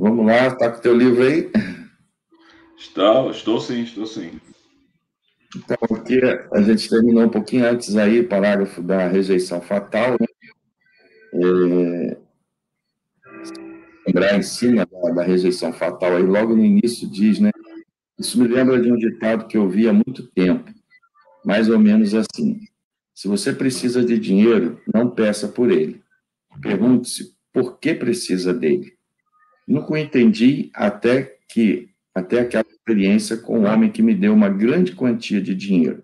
Vamos lá, está com o teu livro aí? Estou sim, estou sim. Então, aqui a gente terminou um pouquinho antes aí, o parágrafo da rejeição fatal, né? Lembrar em cima da rejeição fatal aí, logo no início diz, né? Isso me lembra de um ditado que eu vi há muito tempo, mais ou menos assim: se você precisa de dinheiro, não peça por ele. Pergunte-se por que precisa dele. Nunca entendi até aquela experiência com um homem que me deu uma grande quantia de dinheiro.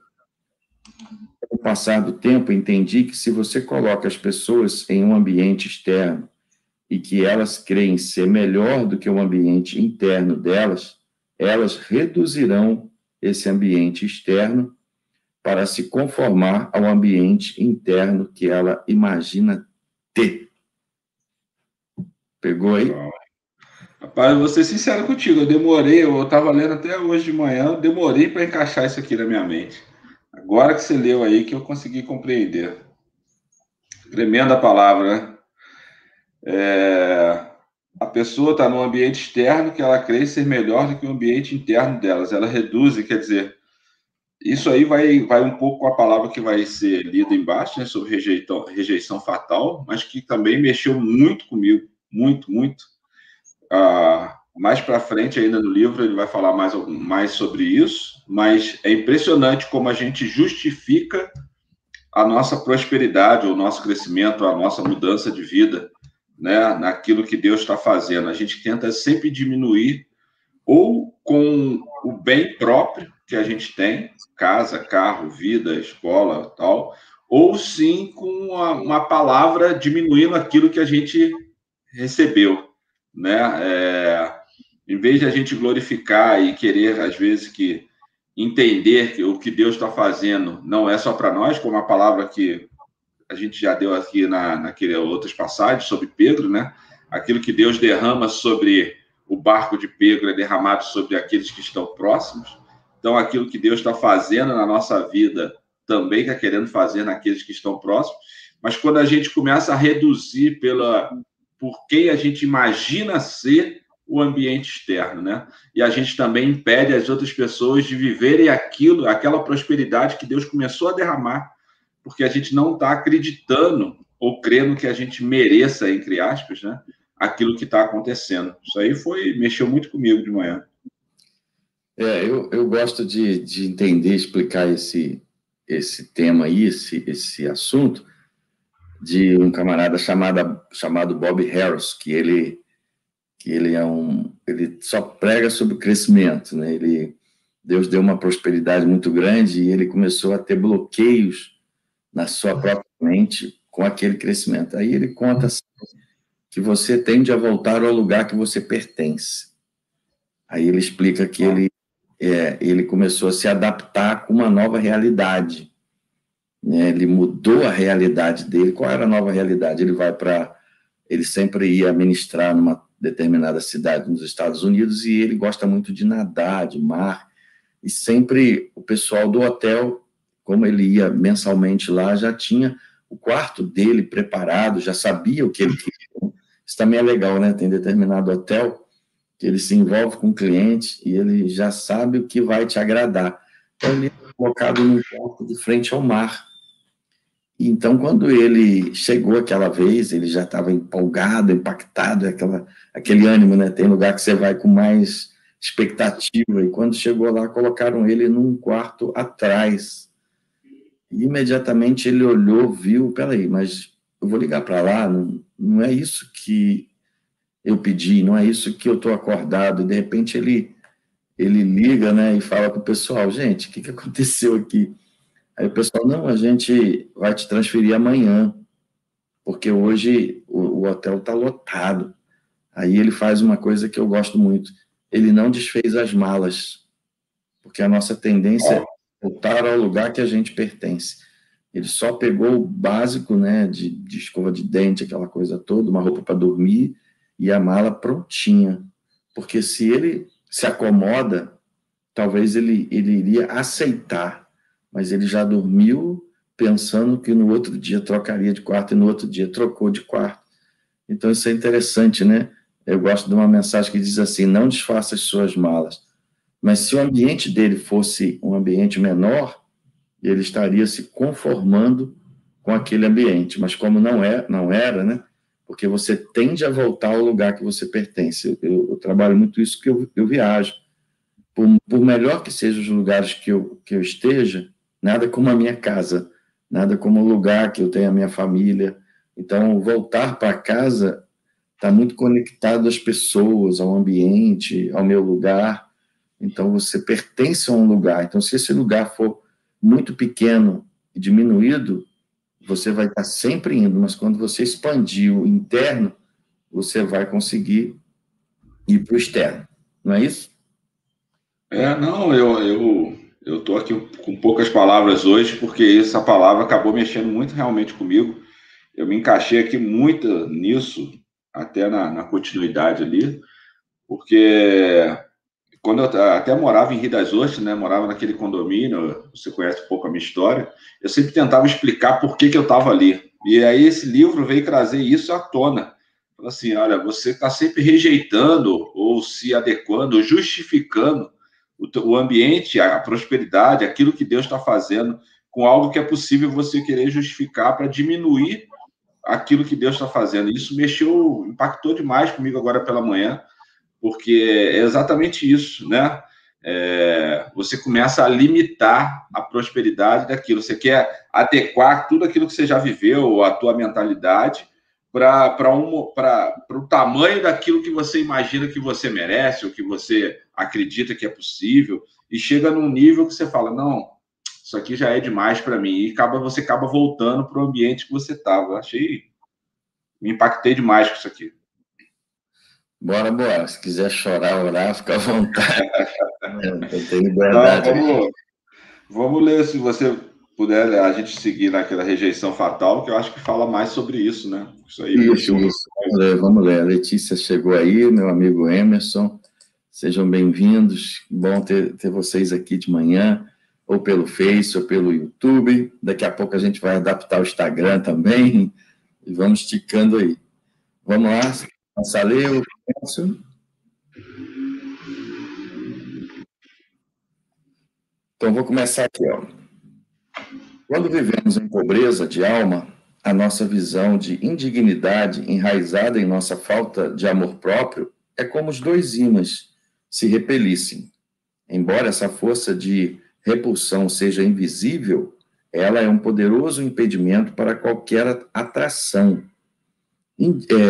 Com o passar do tempo, entendi que se você coloca as pessoas em um ambiente externo e que elas creem ser melhor do que o ambiente interno delas, elas reduzirão esse ambiente externo para se conformar ao ambiente interno que ela imagina ter. Pegou aí? Rapaz, eu vou ser sincero contigo, eu estava lendo até hoje de manhã, eu demorei para encaixar isso aqui na minha mente. Agora que você leu aí que eu consegui compreender. Tremenda palavra, né? A pessoa está num ambiente externo que ela crê ser melhor do que o ambiente interno delas. Ela reduz, quer dizer, isso aí vai um pouco com a palavra que vai ser lida embaixo, né, sobre rejeição fatal, mas que também mexeu muito comigo, muito, muito. Mais para frente ainda no livro ele vai falar mais sobre isso, mas é impressionante como a gente justifica a nossa prosperidade, o nosso crescimento, a nossa mudança de vida, né, naquilo que Deus está fazendo. A gente tenta sempre diminuir ou com o bem próprio que a gente tem, casa, carro, vida, escola, tal, ou sim com uma palavra diminuindo aquilo que a gente recebeu, né? Em vez de a gente glorificar e querer, às vezes, que entender que o que Deus está fazendo não é só para nós, como a palavra que a gente já deu aqui naquele outras passagens sobre Pedro, né? Aquilo que Deus derrama sobre o barco de Pedro é derramado sobre aqueles que estão próximos. Então, aquilo que Deus está fazendo na nossa vida também está querendo fazer naqueles que estão próximos. Mas quando a gente começa a reduzir por quem a gente imagina ser o ambiente externo, né? E a gente também impede as outras pessoas de viverem aquela prosperidade que Deus começou a derramar, porque a gente não está acreditando ou crendo que a gente mereça, entre aspas, né, aquilo que está acontecendo. Isso aí mexeu muito comigo de manhã. Eu gosto de entender, explicar esse tema aí, esse assunto, de um camarada chamado Bob Harris, que ele ele só prega sobre crescimento, né? Deus deu uma prosperidade muito grande e ele começou a ter bloqueios na sua própria mente com aquele crescimento. Aí ele conta assim, que você tende a voltar ao lugar que você pertence. Aí ele explica que ele começou a se adaptar com uma nova realidade, né? Ele mudou a realidade dele. Qual era a nova realidade? Ele sempre ia ministrar numa determinada cidade nos Estados Unidos e ele gosta muito de nadar, de mar, e sempre o pessoal do hotel, como ele ia mensalmente lá, já tinha o quarto dele preparado, já sabia o que ele queria. Isso também é legal, né? Tem determinado hotel que ele se envolve com o cliente e ele já sabe o que vai te agradar. Então, ele é colocado num quarto de frente ao mar. Então, quando ele chegou aquela vez, ele já estava empolgado, impactado, aquele ânimo, né? Tem lugar que você vai com mais expectativa. E quando chegou lá, colocaram ele num quarto atrás. E imediatamente ele olhou, viu, peraí, mas eu vou ligar para lá, não é isso que eu pedi, não é isso que eu estou acordado. E de repente ele liga, né, e fala para o pessoal, gente, o que aconteceu aqui? Aí o pessoal, não, a gente vai te transferir amanhã, porque hoje o hotel está lotado. Aí ele faz uma coisa que eu gosto muito, ele não desfez as malas, porque a nossa tendência é voltar ao lugar que a gente pertence. Ele só pegou o básico, né, de escova de dente, aquela coisa toda, uma roupa para dormir e a mala prontinha. Porque se ele se acomoda, talvez ele iria aceitar, mas ele já dormiu pensando que no outro dia trocaria de quarto e no outro dia trocou de quarto. Então isso é interessante, né? eu gosto de uma mensagem que diz assim: não desfaça as suas malas. Mas se o ambiente dele fosse um ambiente menor, ele estaria se conformando com aquele ambiente. Mas como não era, né? Porque você tende a voltar ao lugar que você pertence. Eu trabalho muito isso, que eu viajo. Por melhor que sejam os lugares que eu esteja, nada como a minha casa, nada como o lugar que eu tenho a minha família. Então, voltar para casa está muito conectado às pessoas, ao ambiente, ao meu lugar. Então, você pertence a um lugar. Então, se esse lugar for muito pequeno e diminuído, você vai estar sempre indo, mas quando você expandir o interno, você vai conseguir ir para o externo. Não é isso? Não, eu estou aqui com poucas palavras hoje, porque essa palavra acabou mexendo muito realmente comigo. Eu me encaixei aqui muito nisso, até na continuidade ali, porque quando eu até morava em Rio das Ostras, né, morava naquele condomínio, você conhece um pouco a minha história, eu sempre tentava explicar por que eu estava ali. E aí esse livro veio trazer isso à tona. Falou assim, olha, você está sempre rejeitando ou se adequando, ou justificando o ambiente, a prosperidade, aquilo que Deus está fazendo, com algo que é possível você querer justificar para diminuir aquilo que Deus está fazendo. Isso mexeu, impactou demais comigo agora pela manhã, porque é exatamente isso, né? Você começa a limitar a prosperidade daquilo. Você quer adequar tudo aquilo que você já viveu, a tua mentalidade, para o tamanho daquilo que você imagina que você merece, ou que você acredita que é possível, e chega num nível que você fala, não, isso aqui já é demais para mim, e você acaba voltando para o ambiente que você estava. Me impactei demais com isso aqui. Bora. Se quiser chorar, orar, fica à vontade. Eu tenho liberdade. Não, vamos ler, se você puder, a gente seguir naquela rejeição fatal, que eu acho que fala mais sobre isso, né? Isso aí Isso. Vamos ler. A Letícia chegou aí, meu amigo Emerson. Sejam bem-vindos. Bom ter vocês aqui de manhã, ou pelo Face, ou pelo YouTube. Daqui a pouco a gente vai adaptar o Instagram também. E vamos esticando aí. Vamos lá. Começar a ler o Emerson. Então, vou começar aqui, ó. Quando vivemos em pobreza de alma, a nossa visão de indignidade enraizada em nossa falta de amor próprio é como os dois ímãs se repelissem. Embora essa força de repulsão seja invisível, ela é um poderoso impedimento para qualquer atração.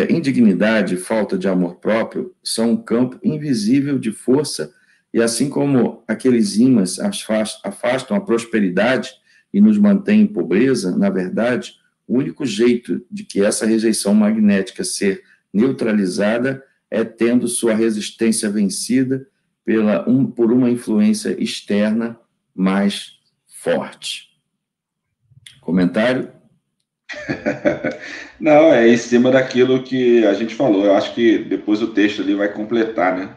Indignidade e falta de amor próprio são um campo invisível de força, e assim como aqueles ímãs afastam a prosperidade e nos mantêm em pobreza, na verdade, o único jeito de que essa rejeição magnética ser neutralizada é tendo sua resistência vencida por uma influência externa mais forte. Comentário? Não, é em cima daquilo que a gente falou. Eu acho que depois o texto ali vai completar, né?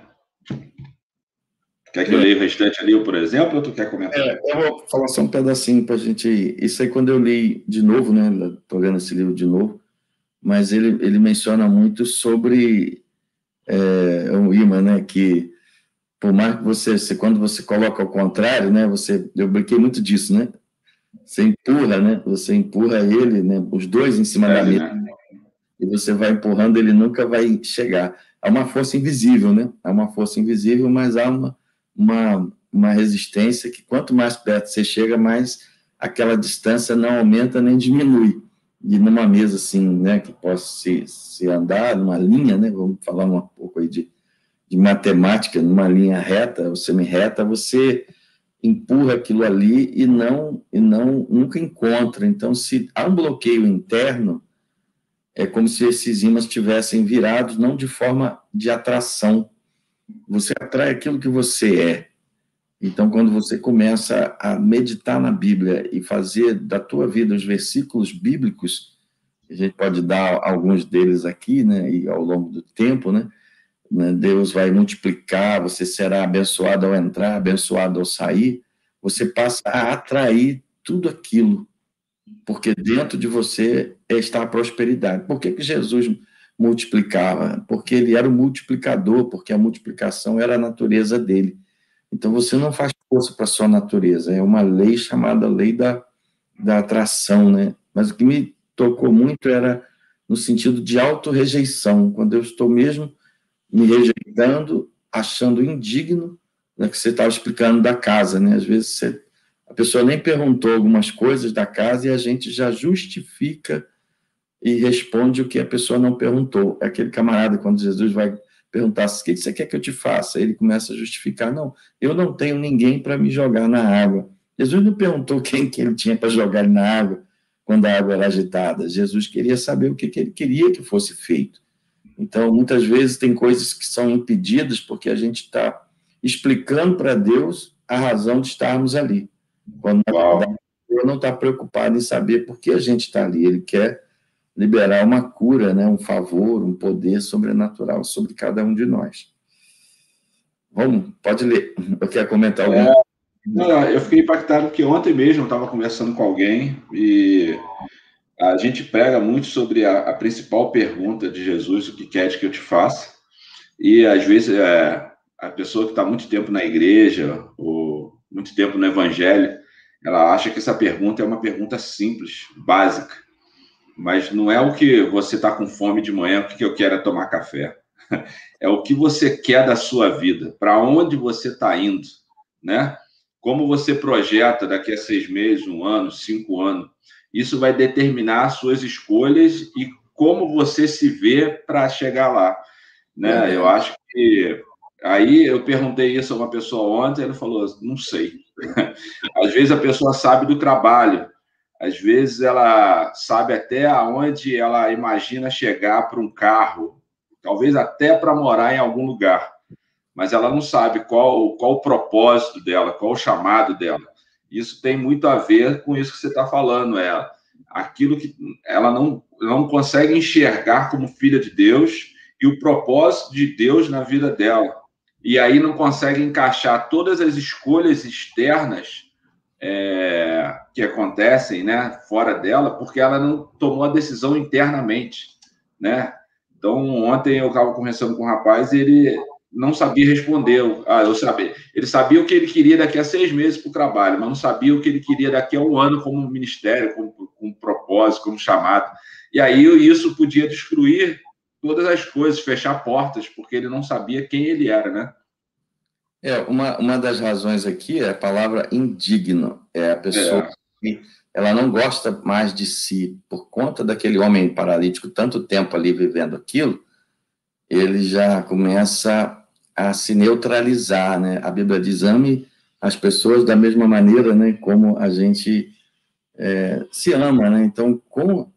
Quer que eu leia o restante ali, por exemplo, ou tu quer comentar? Eu vou falar só um pedacinho para a gente... Isso aí, quando eu li de novo, né? Estou lendo esse livro de novo, mas ele menciona muito sobre o imã, né? Que por mais que quando você coloca ao contrário, né? Eu brinquei muito disso, né? Você empurra, né? Você empurra ele, né? Os dois em cima da mesa, né? E você vai empurrando, ele nunca vai chegar. É uma força invisível, né? É uma força invisível, mas há uma resistência que quanto mais perto você chega, mais aquela distância não aumenta nem diminui. E numa mesa assim, né, que possa se andar, numa linha, né? Vamos falar um pouco aí de matemática, numa linha reta ou semi-reta, você empurra aquilo ali e nunca encontra. Então, se há um bloqueio interno, é como se esses ímãs estivessem virados, não de forma de atração. Você atrai aquilo que você é. Então, quando você começa a meditar na Bíblia e fazer da tua vida os versículos bíblicos, a gente pode dar alguns deles aqui, né, e ao longo do tempo, né, Deus vai multiplicar, você será abençoado ao entrar, abençoado ao sair, você passa a atrair tudo aquilo, porque dentro de você está a prosperidade. Por que Jesus multiplicava, porque ele era o multiplicador, porque a multiplicação era a natureza dele. Então, você não faz força para a sua natureza, é uma lei chamada lei da atração, né? Mas o que me tocou muito era no sentido de autorrejeição, quando eu estou mesmo me rejeitando, achando indigno, né, que você estava explicando da casa, né? Às vezes a pessoa nem perguntou algumas coisas da casa e a gente já justifica e responde o que a pessoa não perguntou. É aquele camarada, quando Jesus vai perguntar o que você quer que eu te faça, ele começa a justificar, não, eu não tenho ninguém para me jogar na água. Jesus não perguntou quem que ele tinha para jogar ele na água quando a água era agitada. Jesus queria saber o que ele queria que fosse feito. Então, muitas vezes tem coisas que são impedidas porque a gente está explicando para Deus a razão de estarmos ali. Quando, na verdade, Deus não está preocupado em saber por que a gente está ali. Ele quer liberar uma cura, né, um favor, um poder sobrenatural sobre cada um de nós. Vamos, pode ler. Eu quero comentar alguma coisa. Não, eu fiquei impactado porque ontem mesmo eu estava conversando com alguém e a gente prega muito sobre a principal pergunta de Jesus, o que queres que eu te faça? E às vezes a pessoa que está muito tempo na igreja ou muito tempo no evangelho, ela acha que essa pergunta é uma pergunta simples, básica. Mas não é o que você está com fome de manhã, o que eu quero é tomar café. É o que você quer da sua vida, para onde você está indo, né? Como você projeta daqui a 6 meses, 1 ano, 5 anos. Isso vai determinar as suas escolhas e como você se vê para chegar lá, né? Eu acho que... Aí eu perguntei isso a uma pessoa ontem, ela falou, não sei. Às vezes a pessoa sabe do trabalho, às vezes ela sabe até aonde ela imagina chegar para um carro, talvez até para morar em algum lugar, mas ela não sabe qual o propósito dela, qual o chamado dela. Isso tem muito a ver com isso que você está falando, aquilo que ela não consegue enxergar como filha de Deus e o propósito de Deus na vida dela. E aí não consegue encaixar todas as escolhas externas que acontecem, né, fora dela, porque ela não tomou a decisão internamente, né? Então, ontem eu estava conversando com um rapaz e ele não sabia responder. Eu sabia. Ele sabia o que ele queria daqui a 6 meses para o trabalho, mas não sabia o que ele queria daqui a 1 ano como ministério, como propósito, como chamado. E aí isso podia destruir todas as coisas, fechar portas, porque ele não sabia quem ele era, né? Uma das razões aqui é a palavra indigno. É a pessoa que ela não gosta mais de si, por conta daquele homem paralítico, tanto tempo ali vivendo aquilo, ele já começa a se neutralizar, né? A Bíblia diz, ame as pessoas da mesma maneira, né, como a gente se ama, né? Então, com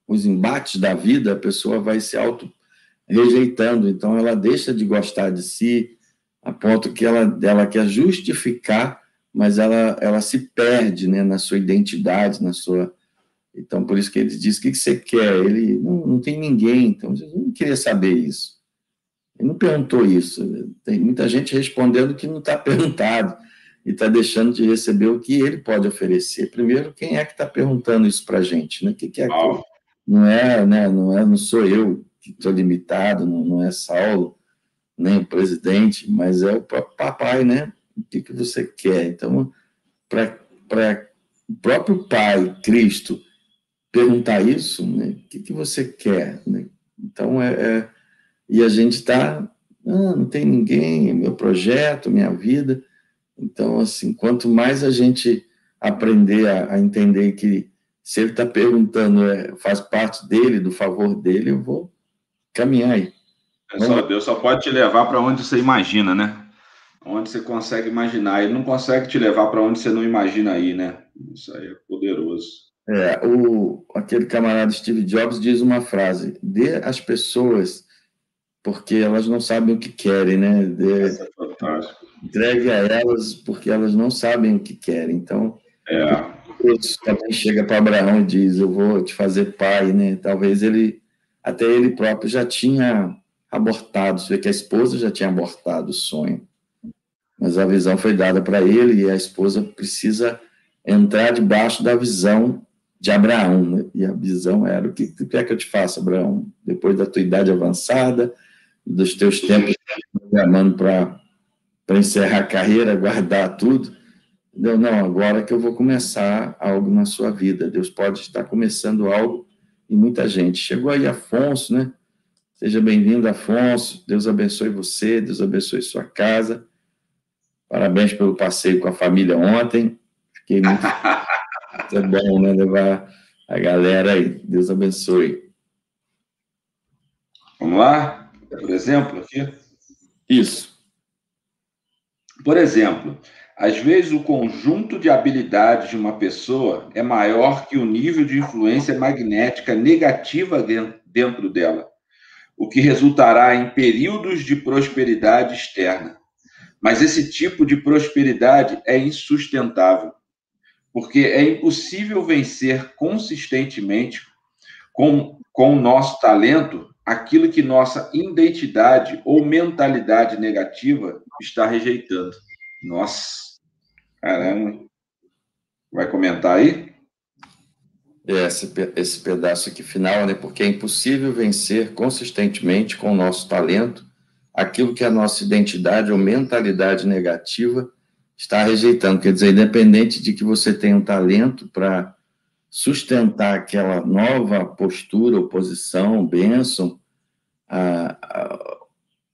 os embates da vida, a pessoa vai se auto-rejeitando, então ela deixa de gostar de si, a ponto que ela quer justificar, mas ela se perde, né, na sua identidade, na sua... Então, por isso que ele diz, o que você quer? Ele não tem ninguém, então Jesus não queria saber isso. Ele não perguntou isso. Tem muita gente respondendo que não está perguntado e está deixando de receber o que ele pode oferecer. Primeiro, quem é que está perguntando isso para a gente? Né? O que é aquilo? Não é, né? Não sou eu que estou limitado, não é Saulo, nem o presidente, mas é o papai, né? O que você quer? Então, para o próprio Pai, Cristo, perguntar isso, né? O que você quer? Né? Então, e a gente está, não tem ninguém, meu projeto, minha vida. Então, assim, quanto mais a gente aprender a entender que se ele está perguntando, faz parte dele, do favor dele, eu vou caminhar aí. Deus só pode te levar para onde você imagina, né? Onde você consegue imaginar. Ele não consegue te levar para onde você não imagina ir, né? Isso aí é poderoso. Aquele camarada Steve Jobs diz uma frase: dê às pessoas porque elas não sabem o que querem, né? Essa é fantástica. Entregue a elas porque elas não sabem o que querem. Então, Deus também chega para Abraão e diz: eu vou te fazer pai, né? Talvez até ele próprio já tinha abortado, você vê que a esposa já tinha abortado o sonho, mas a visão foi dada para ele e a esposa precisa entrar debaixo da visão de Abraão, né? E a visão era: o que tu quer que eu te faça, Abraão? Depois da tua idade avançada, dos teus tempos programando para encerrar a carreira, guardar tudo. Não, agora que eu vou começar algo na sua vida. Deus pode estar começando algo em muita gente. Chegou aí Afonso, né? Seja bem-vindo, Afonso. Deus abençoe você, Deus abençoe sua casa. Parabéns pelo passeio com a família ontem. Fiquei muito é bom, né? Levar a galera aí. Deus abençoe. Vamos lá? Por exemplo, aqui. Isso. Por exemplo, às vezes o conjunto de habilidades de uma pessoa é maior que o nível de influência magnética negativa dentro dela, o que resultará em períodos de prosperidade externa. Mas esse tipo de prosperidade é insustentável, porque é impossível vencer consistentemente com o nosso talento aquilo que nossa identidade ou mentalidade negativa está rejeitando. Nossa, caramba. Vai comentar aí? Esse pedaço aqui final, né? Porque é impossível vencer consistentemente com o nosso talento aquilo que a nossa identidade ou mentalidade negativa está rejeitando. Quer dizer, independente de que você tenha um talento para sustentar aquela nova postura, oposição, bênção,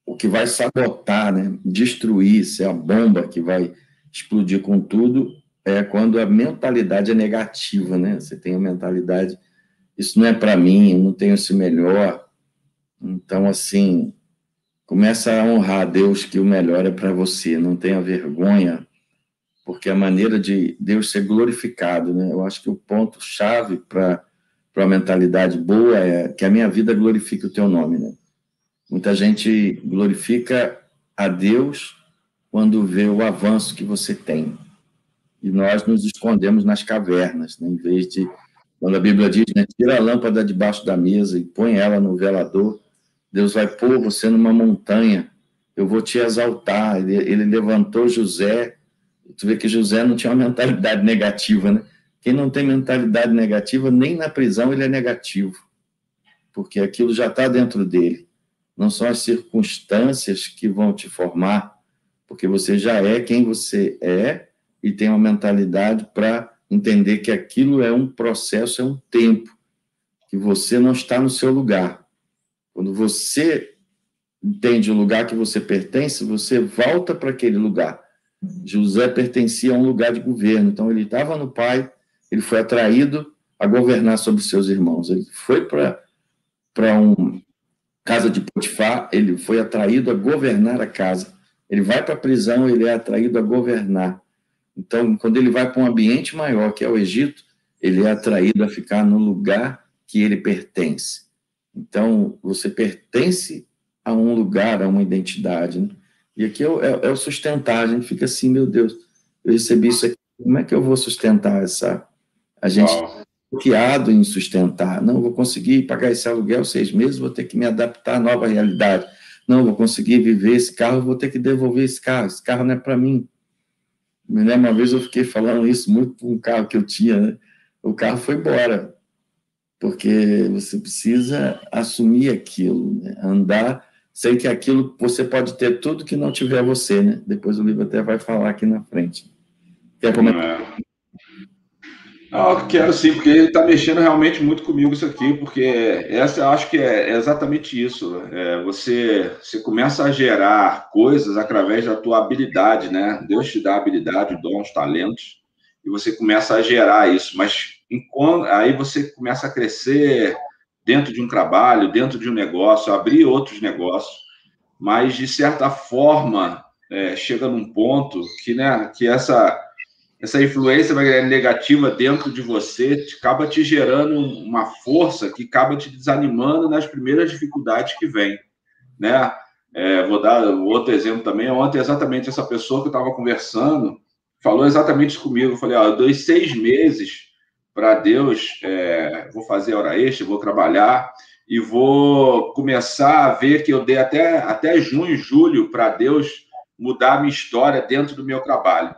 o que vai sabotar, né? Destruir, ser a bomba que vai explodir com tudo, é quando a mentalidade é negativa, né? Você tem a mentalidade: isso não é para mim, eu não tenho esse melhor. Então, assim, começa a honrar a Deus, que o melhor é para você, não tenha vergonha, porque a maneira de Deus ser glorificado, né? Eu acho que o ponto-chave para a mentalidade boa é que a minha vida glorifique o teu nome, né? Muita gente glorifica a Deus quando vê o avanço que você tem. E nós nos escondemos nas cavernas, né? Em vez de, quando a Bíblia diz, né, tira a lâmpada debaixo da mesa e põe ela no velador, Deus vai pôr você numa montanha, eu vou te exaltar. Ele levantou José. Tu vê que José não tinha uma mentalidade negativa, né? Quem não tem mentalidade negativa, nem na prisão ele é negativo, porque aquilo já está dentro dele. Não são as circunstâncias que vão te formar, porque você já é quem você é e tem uma mentalidade para entender que aquilo é um processo, é um tempo, que você não está no seu lugar. Quando você entende o lugar que você pertence, você volta para aquele lugar. José pertencia a um lugar de governo, então ele estava no pai, ele foi atraído a governar sobre seus irmãos. Ele foi para uma casa de Potifar, ele foi atraído a governar a casa. Ele vai para a prisão, ele é atraído a governar. Então, quando ele vai para um ambiente maior, que é o Egito, ele é atraído a ficar no lugar que ele pertence. Então, você pertence a um lugar, a uma identidade, né? E aqui é o sustentar. A gente fica assim: meu Deus, eu recebi isso aqui, como é que eu vou sustentar essa... A gente é bloqueado em sustentar. Não vou conseguir pagar esse aluguel 6 meses, vou ter que me adaptar à nova realidade. Não vou conseguir viver esse carro, vou ter que devolver esse carro não é para mim. Me lembro, uma vez eu fiquei falando isso muito com um carro que eu tinha, né? O carro foi embora, porque você precisa assumir aquilo, né? Andar, sei que aquilo, você pode ter tudo que não tiver você, né? Depois o livro até vai falar aqui na frente. Quer comentar? Não, quero sim, porque ele está mexendo realmente muito comigo isso aqui, porque essa eu acho que é exatamente isso. Você começa a gerar coisas através da tua habilidade, né? Deus te dá habilidade, dons, talentos, e você começa a gerar isso. Mas aí você começa a crescer dentro de um trabalho, dentro de um negócio, abrir outros negócios, mas de certa forma chega num ponto que, né, que essa influência negativa dentro de você acaba te gerando uma força que acaba te desanimando nas primeiras dificuldades que vem, né? Vou dar outro exemplo também. Ontem, exatamente essa pessoa que eu estava conversando falou exatamente isso comigo. Eu falei: eu dei 6 meses para Deus, vou fazer hora extra, vou trabalhar e vou começar a ver que eu dei até junho, julho para Deus mudar a minha história dentro do meu trabalho.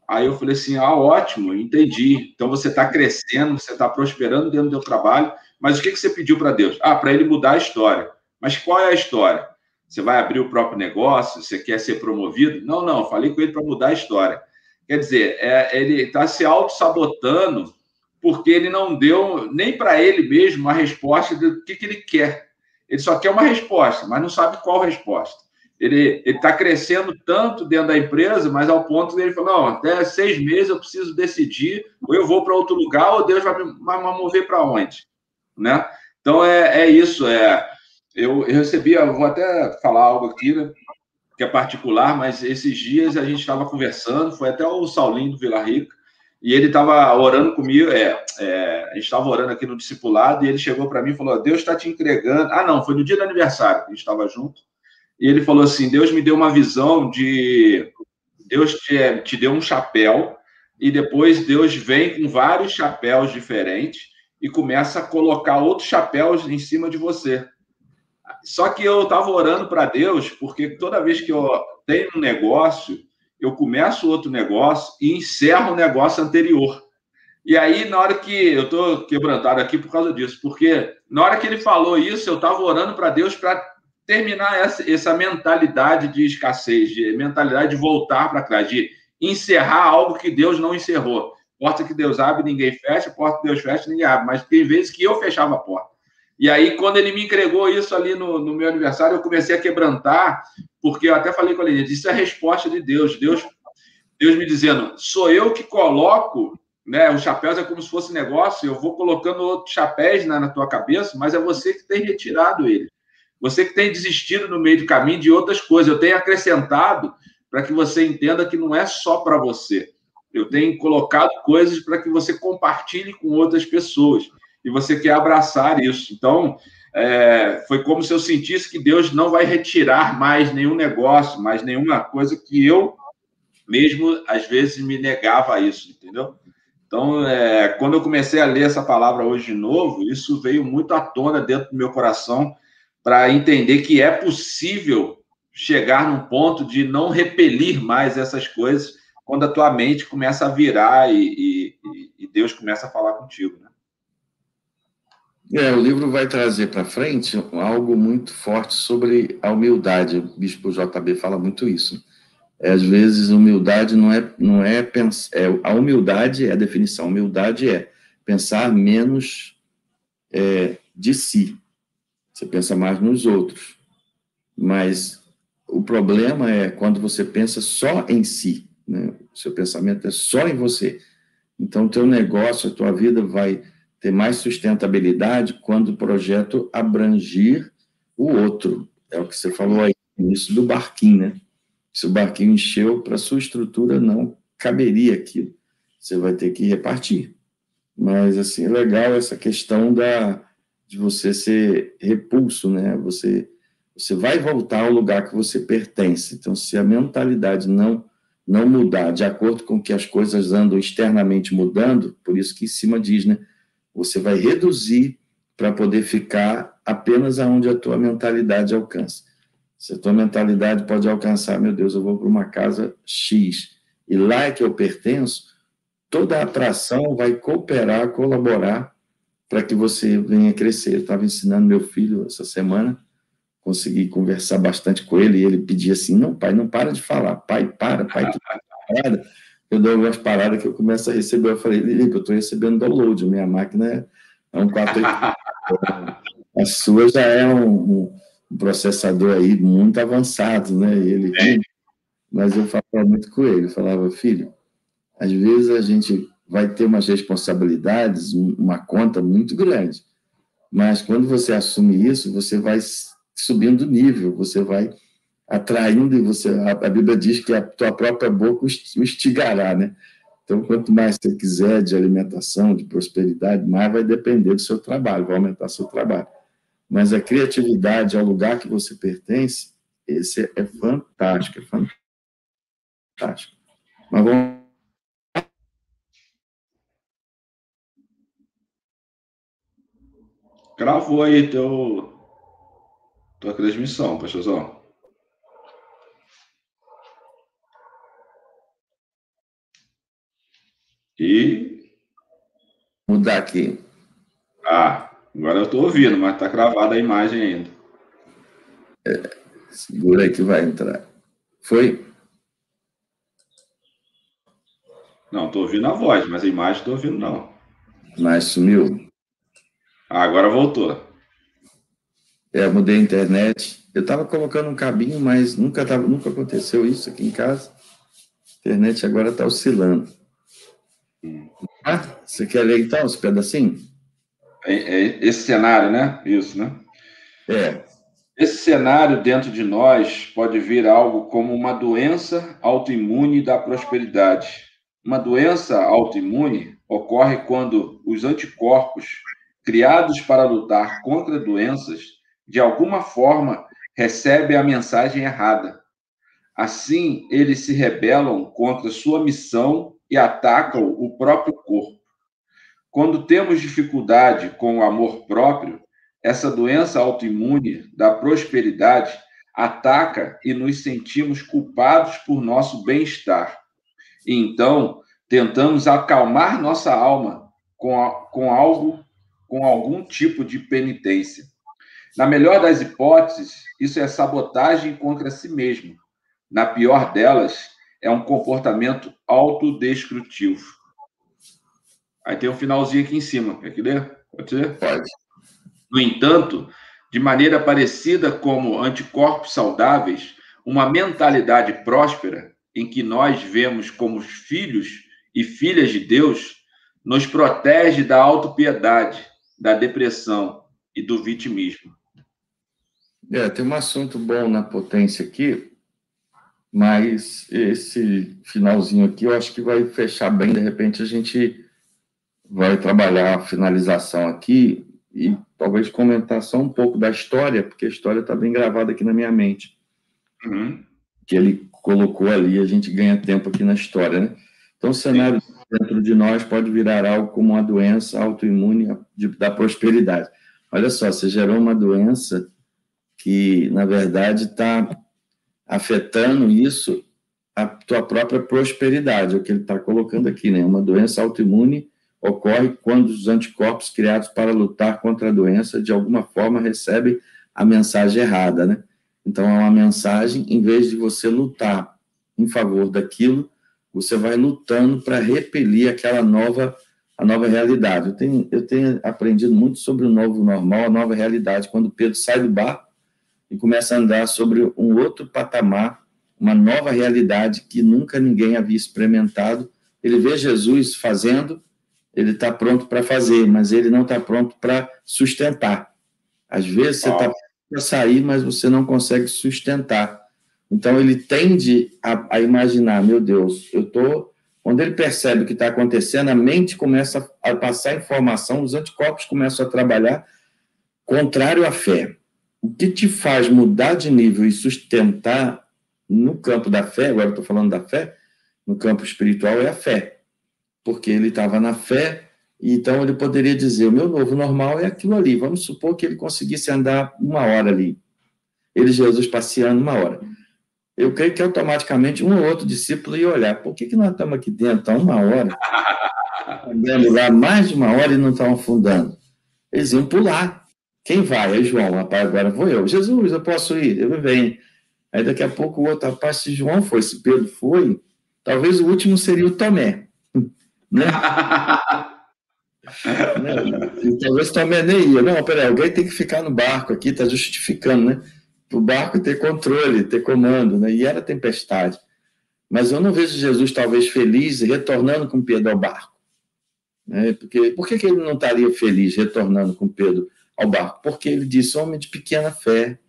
Aí eu falei assim, ótimo, entendi. Então você está crescendo, você está prosperando dentro do seu trabalho, mas o que você pediu para Deus? Para ele mudar a história. Mas qual é a história? Você vai abrir o próprio negócio? Você quer ser promovido? Não, não, falei com ele para mudar a história. Quer dizer, ele está se auto-sabotando porque ele não deu nem para ele mesmo a resposta do que ele quer. Ele só quer uma resposta, mas não sabe qual resposta. Ele está crescendo tanto dentro da empresa, mas ao ponto dele falar, não, até 6 meses eu preciso decidir, ou eu vou para outro lugar, ou Deus vai me mover para onde, né? Então, isso. Eu recebi, eu vou até falar algo aqui, né, que é particular, mas esses dias a gente estava conversando, foi até o Saulinho do Vila Rica, e ele estava orando comigo, a gente estava orando aqui no discipulado, e ele chegou para mim e falou, Deus está te entregando... não, foi no dia do aniversário, que a gente estava junto, e ele falou assim, Deus me deu uma visão de... Deus te deu um chapéu, e depois Deus vem com vários chapéus diferentes e começa a colocar outros chapéus em cima de você. Só que eu estava orando para Deus, porque toda vez que eu tenho um negócio, eu começo outro negócio e encerro o negócio anterior. E aí, na hora que eu estou quebrantado aqui por causa disso, porque na hora que ele falou isso, eu estava orando para Deus para terminar essa mentalidade de escassez, de mentalidade de voltar para trás, de encerrar algo que Deus não encerrou. Porta que Deus abre, ninguém fecha, porta que Deus fecha, ninguém abre. Mas tem vezes que eu fechava a porta. E aí, quando ele me entregou isso ali no meu aniversário, eu comecei a quebrantar, porque eu até falei com ele, isso é a resposta de Deus. Deus me dizendo, sou eu que coloco, né? Os chapéus é como se fosse negócio, eu vou colocando outros chapéus na tua cabeça, mas é você que tem retirado ele. Você que tem desistido no meio do caminho de outras coisas. Eu tenho acrescentado para que você entenda que não é só para você. Eu tenho colocado coisas para que você compartilhe com outras pessoas. E você quer abraçar isso. Então, foi como se eu sentisse que Deus não vai retirar mais nenhum negócio, mais nenhuma coisa que eu mesmo, às vezes, me negava a isso, entendeu? Então, quando eu comecei a ler essa palavra hoje de novo, isso veio muito à tona dentro do meu coração para entender que é possível chegar num ponto de não repelir mais essas coisas quando a tua mente começa a virar e Deus começa a falar contigo, né? O livro vai trazer para frente algo muito forte sobre a humildade. O Bispo JB fala muito isso. Às vezes, humildade não é pensar. A humildade é a definição. Humildade é pensar menos de si. Você pensa mais nos outros. Mas o problema é quando você pensa só em si, né? O seu pensamento é só em você. Então, o teu negócio, a tua vida vai ter mais sustentabilidade quando o projeto abrangir o outro. É o que você falou aí, isso do barquinho, né? Se o barquinho encheu, para a sua estrutura não caberia aquilo. Você vai ter que repartir. Mas, assim, é legal essa questão de você ser repulso, né? Você vai voltar ao lugar que você pertence. Então, se a mentalidade não mudar de acordo com que as coisas andam externamente mudando, por isso que em cima diz, né? Você vai reduzir para poder ficar apenas aonde a tua mentalidade alcança. Se a tua mentalidade pode alcançar, meu Deus, eu vou para uma casa X, e lá é que eu pertenço, toda a atração vai cooperar, colaborar para que você venha crescer. Eu estava ensinando meu filho essa semana, consegui conversar bastante com ele, e ele pedia assim, não, pai, não para de falar, pai, pai, tu parada. Eu dou umas paradas que eu começo a receber, eu falei, Lilipe, eu estou recebendo download, minha máquina é um 484, a sua já é um processador aí muito avançado, né? E ele, mas eu falava muito com ele, eu falava, filho, às vezes a gente vai ter umas responsabilidades, uma conta muito grande, mas quando você assume isso, você vai subindo o nível, você vai atraindo, e a Bíblia diz que a tua própria boca o instigará, né? Então, quanto mais você quiser de alimentação, de prosperidade, mais vai depender do seu trabalho, vai aumentar seu trabalho. Mas a criatividade ao lugar que você pertence, esse é fantástico, é fantástico. Mas vamos... Gravou aí tua transmissão, pastorzão. E... Mudar aqui. Agora eu estou ouvindo, mas está gravada a imagem ainda. Segura aí que vai entrar. Foi? Não, estou ouvindo a voz, mas a imagem estou ouvindo não. Mas sumiu. Agora voltou. Mudei a internet. Eu estava colocando um cabinho, mas nunca aconteceu isso aqui em casa. A internet agora está oscilando. Você quer ler então esse pedacinho? Esse cenário, né? Isso, né? Esse cenário dentro de nós pode vir algo como uma doença autoimune da prosperidade. Uma doença autoimune ocorre quando os anticorpos, criados para lutar contra doenças, de alguma forma recebem a mensagem errada. Assim, eles se rebelam contra sua missão e atacam o próprio corpo. Quando temos dificuldade com o amor próprio, essa doença autoimune da prosperidade ataca e nos sentimos culpados por nosso bem-estar. E então, tentamos acalmar nossa alma com algum tipo de penitência. Na melhor das hipóteses, isso é sabotagem contra si mesmo. Na pior delas, é um comportamento autodestrutivo. Aí tem um finalzinho aqui em cima. Quer que ler? Pode ser? Pode. No entanto, de maneira parecida como anticorpos saudáveis, uma mentalidade próspera, em que nós vemos como filhos e filhas de Deus, nos protege da autopiedade, da depressão e do vitimismo. Tem um assunto bom na potência aqui, mas esse finalzinho aqui eu acho que vai fechar bem. De repente a gente vai trabalhar a finalização aqui e talvez comentar só um pouco da história, porque a história está bem gravada aqui na minha mente. Que ele colocou ali, a gente ganha tempo aqui na história, né? Então, o cenário dentro de nós pode virar algo como uma doença autoimune da prosperidade. Olha só, você gerou uma doença que, na verdade, está afetando isso, a tua própria prosperidade, é o que ele está colocando aqui, né? Uma doença autoimune ocorre quando os anticorpos criados para lutar contra a doença, de alguma forma, recebem a mensagem errada, né? Então, é uma mensagem, em vez de você lutar em favor daquilo, você vai lutando para repelir a nova realidade. Eu tenho aprendido muito sobre o novo normal, a nova realidade, quando Pedro sai do barco e começa a andar sobre um outro patamar, uma nova realidade que nunca ninguém havia experimentado. Ele vê Jesus fazendo, ele está pronto para fazer, mas ele não está pronto para sustentar. Às vezes você está para sair, mas você não consegue sustentar. Então, ele tende a imaginar, meu Deus, quando ele percebe o que está acontecendo, a mente começa a passar informação, os anticorpos começam a trabalhar contrário à fé. O que te faz mudar de nível e sustentar no campo da fé, agora eu estou falando da fé, no campo espiritual é a fé. Porque ele estava na fé, então ele poderia dizer, o meu novo normal é aquilo ali. Vamos supor que ele conseguisse andar 1 hora ali. Ele, Jesus, passeando 1 hora. Eu creio que automaticamente um ou outro discípulo ia olhar, por que nós estamos aqui dentro há 1 hora, andando lá mais de 1 hora e não estão afundando? Eles iam pular. Quem vai? É João. Rapaz, agora vou eu. Jesus, eu posso ir? Eu venho. Aí daqui a pouco o outro, rapaz, se João foi, se Pedro foi, talvez o último seria o Tomé. Né? E talvez Tomé nem ia. Não, peraí, alguém tem que ficar no barco aqui, está justificando, né? O barco ter controle, ter comando, né? E era tempestade. Mas eu não vejo Jesus talvez feliz retornando com Pedro ao barco. Né? Por que ele não estaria feliz retornando com Pedro ao barco? Porque ele disse, homem de pequena fé.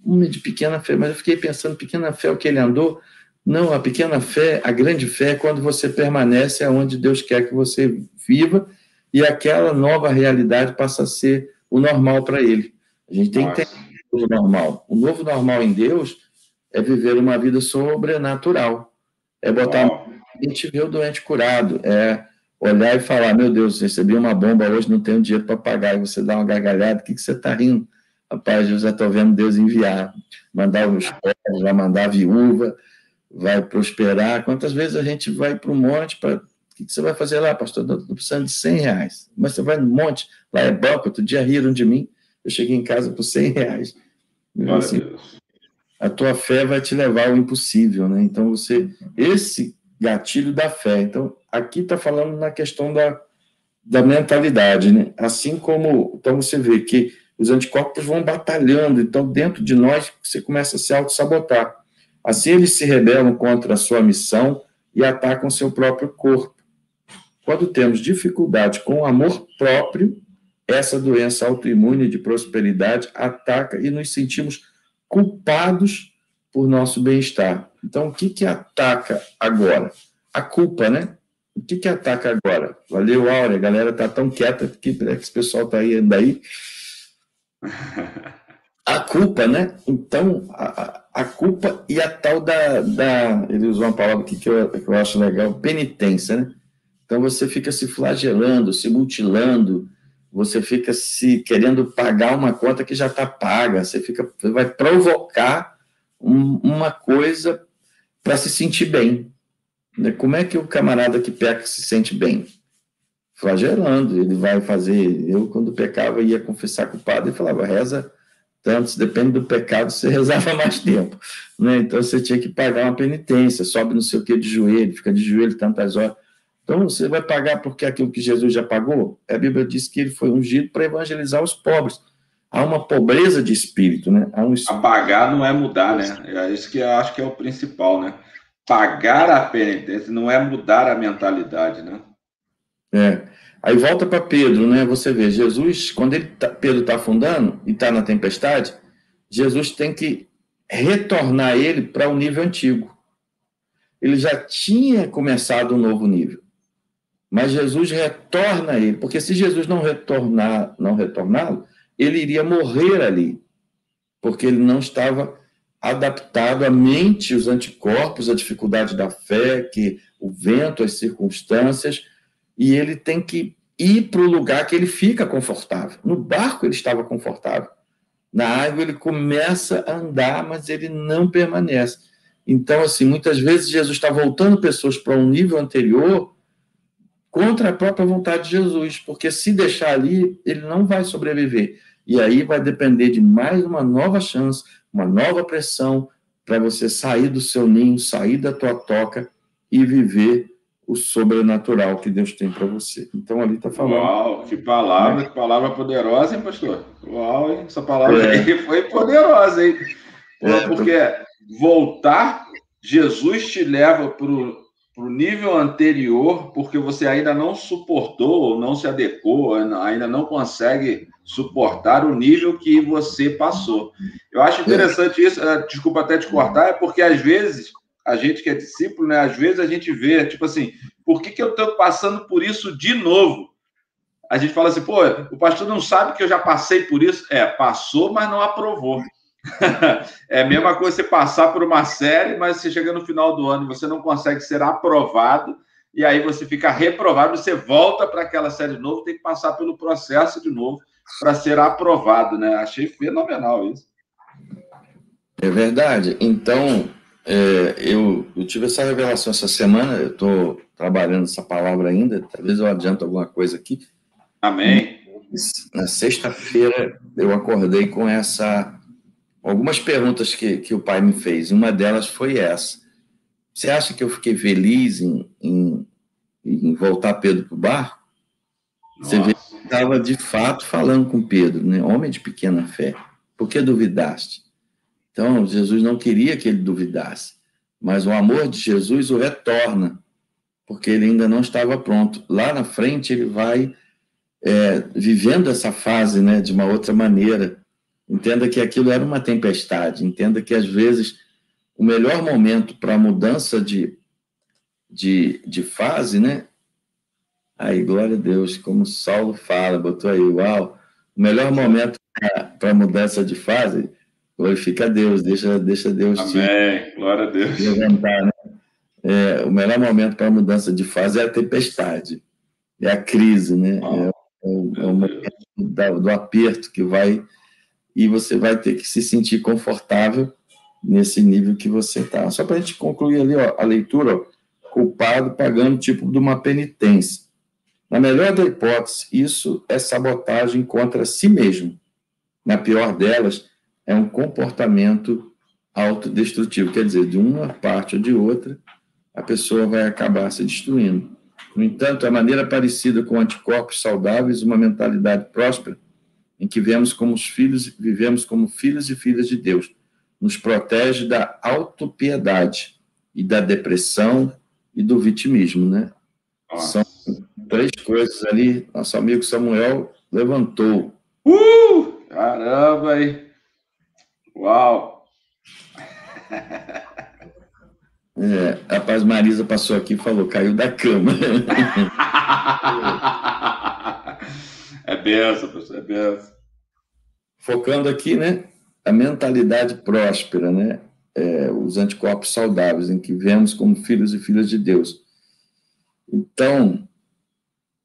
Homem de pequena fé. Mas eu fiquei pensando, pequena fé, o que ele andou? Não, a pequena fé, a grande fé é quando você permanece onde Deus quer que você viva e aquela nova realidade passa a ser o normal para ele. A gente tem que entender o normal. O novo normal em Deus é viver uma vida sobrenatural. É botar a gente ver o doente curado, é olhar e falar, meu Deus, recebi uma bomba hoje, não tenho dinheiro para pagar, e você dá uma gargalhada, o que você está rindo? Rapaz, eu já estou vendo Deus enviar, mandar os povos, vai mandar a viúva, vai prosperar. Quantas vezes a gente vai para o monte para que você vai fazer lá, pastor? Estou precisando de R$100. Mas você vai no monte, lá é banco, outro dia riram de mim, eu cheguei em casa por R$100. Assim, a tua fé vai te levar ao impossível, né? Então, esse gatilho da fé. Então, aqui está falando na questão da mentalidade, né? Assim como, então você vê que os anticorpos vão batalhando, então dentro de nós você começa a se auto-sabotar. Assim eles se rebelam contra a sua missão e atacam seu próprio corpo. Quando temos dificuldade com o amor próprio, essa doença autoimune de prosperidade ataca e nos sentimos culpados por nosso bem-estar. Então, o que ataca agora? A culpa, né? O que ataca agora? Valeu, Áurea, a galera está tão quieta que esse pessoal está aí ainda aí. A culpa, né? Então, a culpa e a tal ele usou uma palavra aqui que eu acho legal, penitência, né? Então, você fica se flagelando, se mutilando, você fica se querendo pagar uma conta que já está paga, você vai provocar uma coisa para se sentir bem. Como é que o camarada que peca se sente bem? Flagelando, ele vai fazer... Eu, quando pecava, ia confessar com o padre e falava, reza tanto, depende do pecado, você rezava mais tempo, né? Então, você tinha que pagar uma penitência, sobe não sei o que de joelho, fica de joelho tantas horas. Então, você vai pagar porque aquilo que Jesus já pagou? A Bíblia diz que ele foi ungido para evangelizar os pobres. Há uma pobreza de espírito, né? Pagar não é mudar, né? É isso que eu acho que é o principal, né? Pagar a penitência não é mudar a mentalidade, né? Aí volta para Pedro, né? Você vê, Jesus, quando Pedro está afundando e está na tempestade, Jesus tem que retornar ele para o nível antigo. Ele já tinha começado um novo nível, mas Jesus retorna ele, porque se Jesus não retorná-lo, ele iria morrer ali, porque ele não estava adaptado à mente, os anticorpos, a dificuldade da fé, que o vento, as circunstâncias, e ele tem que ir para o lugar que ele fica confortável. No barco ele estava confortável. Na água ele começa a andar, mas ele não permanece. Então, assim, muitas vezes Jesus está voltando pessoas para um nível anterior contra a própria vontade de Jesus, porque se deixar ali, ele não vai sobreviver. E aí vai depender de mais uma nova chance, uma nova pressão para você sair do seu ninho, sair da tua toca e viver o sobrenatural que Deus tem para você. Então, ali está falando. Uau, que palavra poderosa, hein, pastor? Uau, hein? Essa palavra aí foi poderosa, hein? Porque voltar, Jesus te leva para o nível anterior, porque você ainda não suportou, ou não se adequou, ainda não consegue suportar o nível que você passou. Eu acho interessante isso, desculpa até te cortar, é porque às vezes a gente que é discípulo, né? Às vezes a gente vê, tipo assim, por que eu estou passando por isso de novo? A gente fala assim, pô, o pastor não sabe que eu já passei por isso. Passou, mas não aprovou. É a mesma coisa você passar por uma série, mas você chega no final do ano e você não consegue ser aprovado, e aí você fica reprovado, você volta para aquela série de novo, tem que passar pelo processo de novo para ser aprovado, né? Achei fenomenal isso. É verdade. Então, eu tive essa revelação essa semana, eu estou trabalhando essa palavra ainda, talvez eu adianto alguma coisa aqui. Amém. Na sexta-feira, eu acordei com algumas perguntas que o pai me fez. Uma delas foi essa. Você acha que eu fiquei feliz em voltar Pedro para o barco? Você vê que estava, de fato, falando com Pedro, né? Homem de pequena fé. Por que duvidaste? Então, Jesus não queria que ele duvidasse, mas o amor de Jesus o retorna, porque ele ainda não estava pronto. Lá na frente, ele vai vivendo essa fase, né, de uma outra maneira. Entenda que aquilo era uma tempestade, entenda que, às vezes, o melhor momento para a mudança de fase, né? Aí, glória a Deus, como Saulo fala, botou aí, uau, o melhor momento para a mudança de fase... Glorifica a Deus, deixa Deus Amém. Glória a Deus. Levantar, né? O melhor momento para a mudança de fase é a tempestade, é a crise, né? É o momento do aperto que vai, e você vai ter que se sentir confortável nesse nível que você está. Só para a gente concluir ali, ó, a leitura, ó, culpado pagando tipo de uma penitência. Na melhor da hipótese, isso é sabotagem contra si mesmo. Na pior delas, é um comportamento autodestrutivo, quer dizer, de uma parte ou de outra, a pessoa vai acabar se destruindo. No entanto, a maneira parecida com anticorpos saudáveis, uma mentalidade próspera, em que vivemos como filhos e filhas de Deus, nos protege da autopiedade e da depressão e do vitimismo, né? São 3 coisas ali, nosso amigo Samuel levantou. Caramba, aí! Uau! A Paz Marisa passou aqui e falou, caiu da cama. É benção, professor, é benção. Focando aqui, né, a mentalidade próspera, né, os anticorpos saudáveis, em que vemos como filhos e filhas de Deus. Então,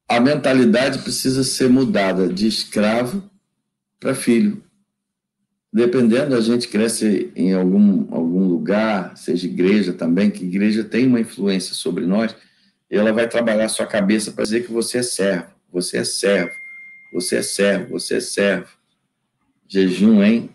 a mentalidade precisa ser mudada de escravo para filho. Dependendo, a gente cresce em algum lugar, seja igreja também, que igreja tem uma influência sobre nós, e ela vai trabalhar a sua cabeça para dizer que você é servo, você é servo, você é servo, você é servo. Jejum, hein?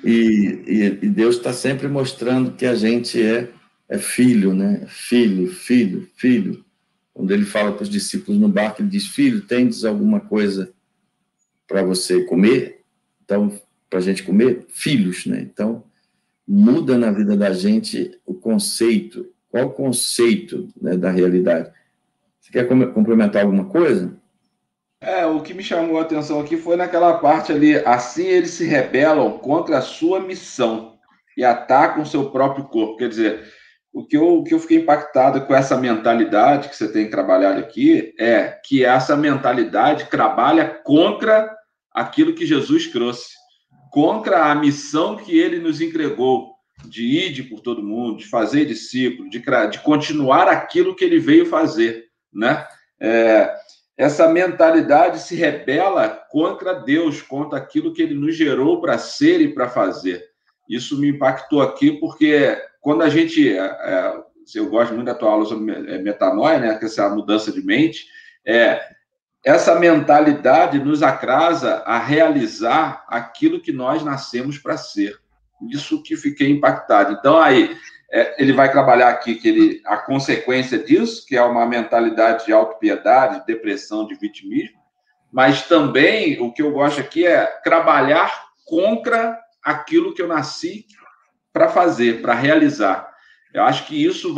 E Deus está sempre mostrando que a gente é filho, né? Filho, filho, filho. Quando ele fala para os discípulos no barco, ele diz, filho, tendes alguma coisa para você comer? Então, para a gente comer? Filhos, né? Então, muda na vida da gente o conceito. Qual o conceito, né, da realidade? Você quer complementar alguma coisa? O que me chamou a atenção aqui foi naquela parte ali, assim eles se rebelam contra a sua missão e atacam o seu próprio corpo. Quer dizer, o que eu fiquei impactado com essa mentalidade que você tem trabalhado aqui é que essa mentalidade trabalha contra aquilo que Jesus trouxe, contra a missão que ele nos entregou, de ir por todo mundo, de fazer discípulo, de continuar aquilo que ele veio fazer, né? Essa mentalidade se rebela contra Deus, contra aquilo que ele nos gerou para ser e para fazer. Isso me impactou aqui, porque quando a gente... eu gosto muito da tua aula sobre metanoia, né? Que é essa mudança de mente. Essa mentalidade nos atrasa a realizar aquilo que nós nascemos para ser. Isso que fiquei impactado. Então, aí, ele vai trabalhar aqui a consequência disso, que é uma mentalidade de autopiedade, de depressão, de vitimismo, mas também o que eu gosto aqui é trabalhar contra aquilo que eu nasci para fazer, para realizar. Eu acho que isso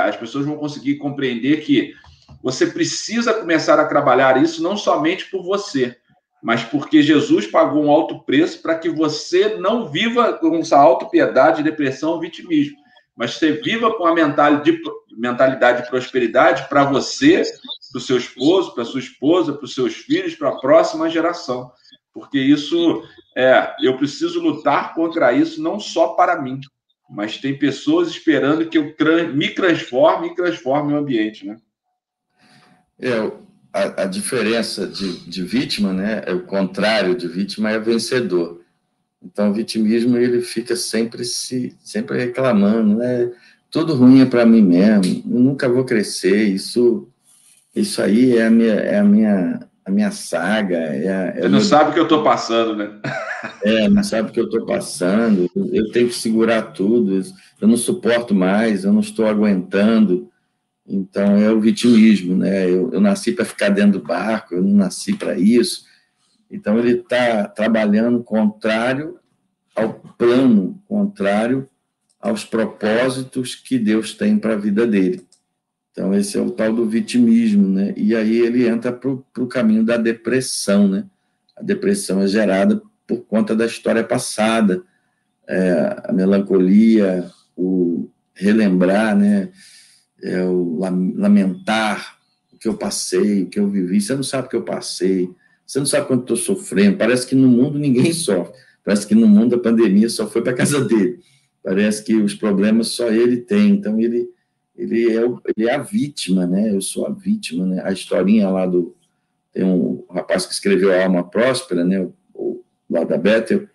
as pessoas vão conseguir compreender que você precisa começar a trabalhar isso não somente por você, mas porque Jesus pagou um alto preço para que você não viva com essa autopiedade, depressão, vitimismo, mas você viva com a mentalidade de prosperidade para você, para o seu esposo, para a sua esposa, para os seus filhos, para a próxima geração. Porque isso, eu preciso lutar contra isso não só para mim, mas tem pessoas esperando que eu me transforme e transforme o ambiente, né? A diferença de vítima, né? O contrário de vítima é vencedor. Então, o vitimismo, ele fica sempre reclamando, né? Tudo ruim é para mim mesmo, eu nunca vou crescer, isso aí é a minha saga. Você não sabe o que eu estou passando, né? Não sabe o que eu estou passando, eu tenho que segurar tudo, eu não suporto mais, eu não estou aguentando. Então, é o vitimismo, né? Eu nasci para ficar dentro do barco, eu não nasci para isso. Então, ele está trabalhando contrário ao plano, contrário aos propósitos que Deus tem para a vida dele. Então, esse é o tal do vitimismo, né? E aí ele entra para o caminho da depressão, né? A depressão é gerada por conta da história passada, a melancolia, o relembrar, né? O lamentar o que eu passei, o que eu vivi. Você não sabe o que eu passei, você não sabe quanto estou sofrendo. Parece que no mundo ninguém sofre, parece que no mundo a pandemia só foi para a casa dele, parece que os problemas só ele tem. Então ele é a vítima, né? Eu sou a vítima, né? A historinha lá tem um rapaz que escreveu A Alma Próspera, né? Lá da Bethel,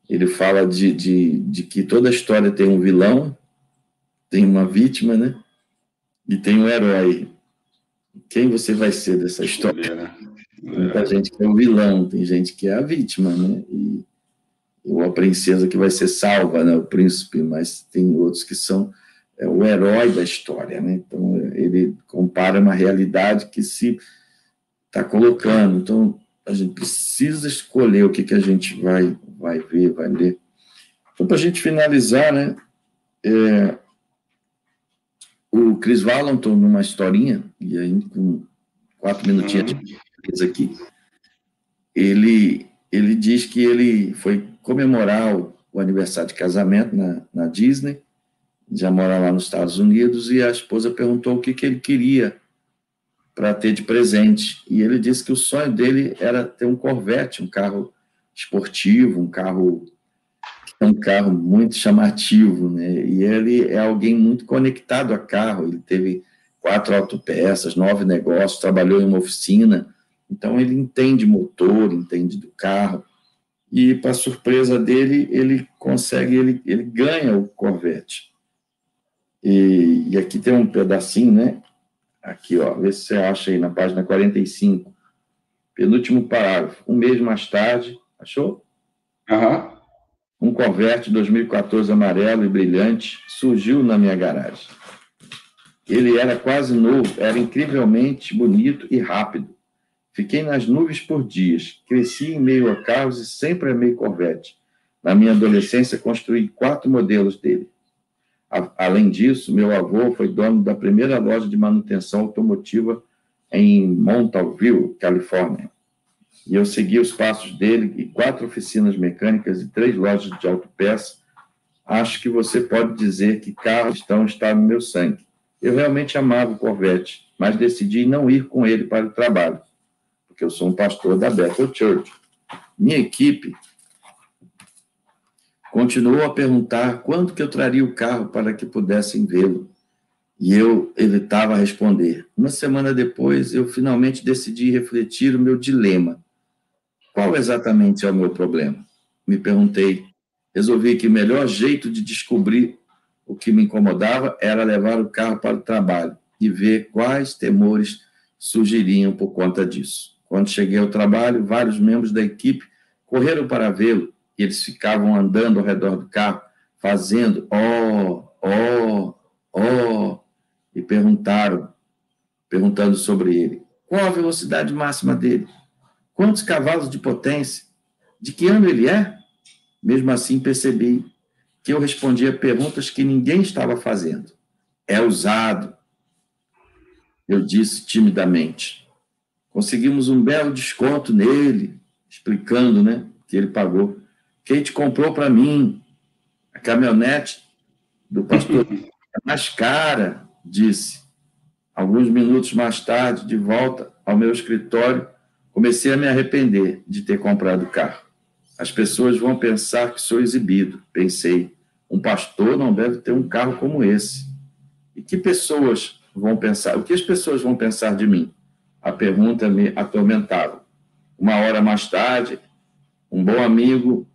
ele fala de que toda história tem um vilão tem uma vítima, né? E tem um herói. Quem você vai ser dessa história? Tem muita gente que é o vilão, tem gente que é a vítima, né? Ou a princesa que vai ser salva, né? O príncipe, mas tem outros que são o herói da história, né? Então, ele compara uma realidade que se está colocando. Então, a gente precisa escolher o que a gente vai ver, vai ler. Então, para a gente finalizar, né? O Chris Valentin, numa historinha, e aí com 4 minutinhos aqui, ele diz que ele foi comemorar o aniversário de casamento na Disney, já mora lá nos Estados Unidos, e a esposa perguntou o que ele queria para ter de presente. E ele disse que o sonho dele era ter um Corvette, um carro esportivo, um carro muito chamativo, né? E ele é alguém muito conectado a carro. Ele teve 4 autopeças, 9 negócios, trabalhou em uma oficina. Então, ele entende motor, entende do carro. E, para surpresa dele, ele ganha o Corvette. E aqui tem um pedacinho, né? Aqui, ó, vê se você acha aí na página 45. Penúltimo parágrafo. Um mês mais tarde, achou? Um Corvette 2014 amarelo e brilhante surgiu na minha garagem. Ele era quase novo, era incrivelmente bonito e rápido. Fiquei nas nuvens por dias. Cresci em meio a carros e sempre amei Corvette. Na minha adolescência, construí 4 modelos dele. Além disso, meu avô foi dono da primeira loja de manutenção automotiva em Mountainville, Califórnia. E eu segui os passos dele e 4 oficinas mecânicas e 3 lojas de autopeças. Acho que você pode dizer que carros está no meu sangue. Eu realmente amava o Corvette, mas decidi não ir com ele para o trabalho, porque eu sou um pastor da Bethel Church. Minha equipe continuou a perguntar quando que eu traria o carro para que pudessem vê-lo. E eu evitava responder. Uma semana depois, eu finalmente decidi refletir o meu dilema. Qual exatamente é o meu problema? Me perguntei. Resolvi que o melhor jeito de descobrir o que me incomodava era levar o carro para o trabalho e ver quais temores surgiriam por conta disso. Quando cheguei ao trabalho, vários membros da equipe correram para vê-lo e eles ficavam andando ao redor do carro, fazendo e perguntando sobre ele. Qual a velocidade máxima dele? Quantos cavalos de potência? De que ano ele é? Mesmo assim, percebi que eu respondia perguntas que ninguém estava fazendo. É usado, eu disse timidamente. Conseguimos um belo desconto nele, explicando, né, que ele pagou. Kate comprou para mim. A caminhonete do pastor é mais cara, disse. Alguns minutos mais tarde, de volta ao meu escritório, comecei a me arrepender de ter comprado o carro. As pessoas vão pensar que sou exibido, pensei. Um pastor não deve ter um carro como esse. E que pessoas vão pensar? O que as pessoas vão pensar de mim? A pergunta me atormentava. Uma hora mais tarde, um bom amigo,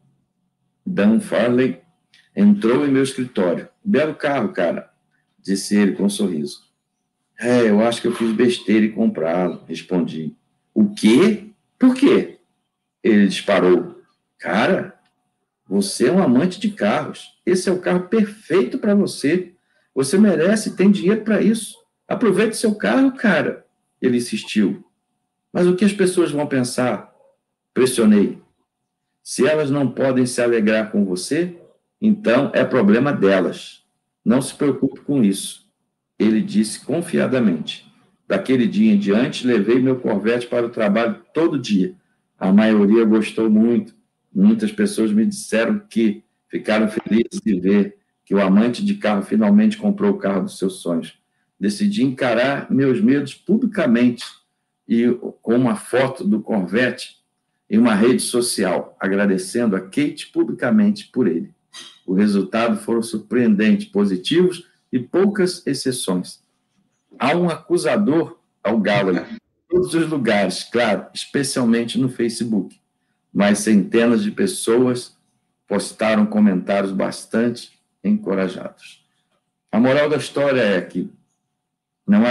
Dan Farley, entrou em meu escritório. Belo carro, cara, disse ele com um sorriso. Eu acho que eu fiz besteira em comprá-lo, respondi. O quê? Por quê? Ele disparou. Cara, você é um amante de carros. Esse é o carro perfeito para você. Você merece e tem dinheiro para isso. Aproveite seu carro, cara. Ele insistiu. Mas o que as pessoas vão pensar? Pressionei. Se elas não podem se alegrar com você, então é problema delas. Não se preocupe com isso. Ele disse confiadamente. Daquele dia em diante, levei meu Corvette para o trabalho todo dia. A maioria gostou muito. Muitas pessoas me disseram que ficaram felizes de ver que o amante de carro finalmente comprou o carro dos seus sonhos. Decidi encarar meus medos publicamente e com uma foto do Corvette em uma rede social, agradecendo a Kate publicamente por ele. O resultado foram surpreendentes, positivos e poucas exceções. Há um acusador ao Gallagher em todos os lugares, claro, especialmente no Facebook, mas centenas de pessoas postaram comentários bastante encorajados. A moral da história é que não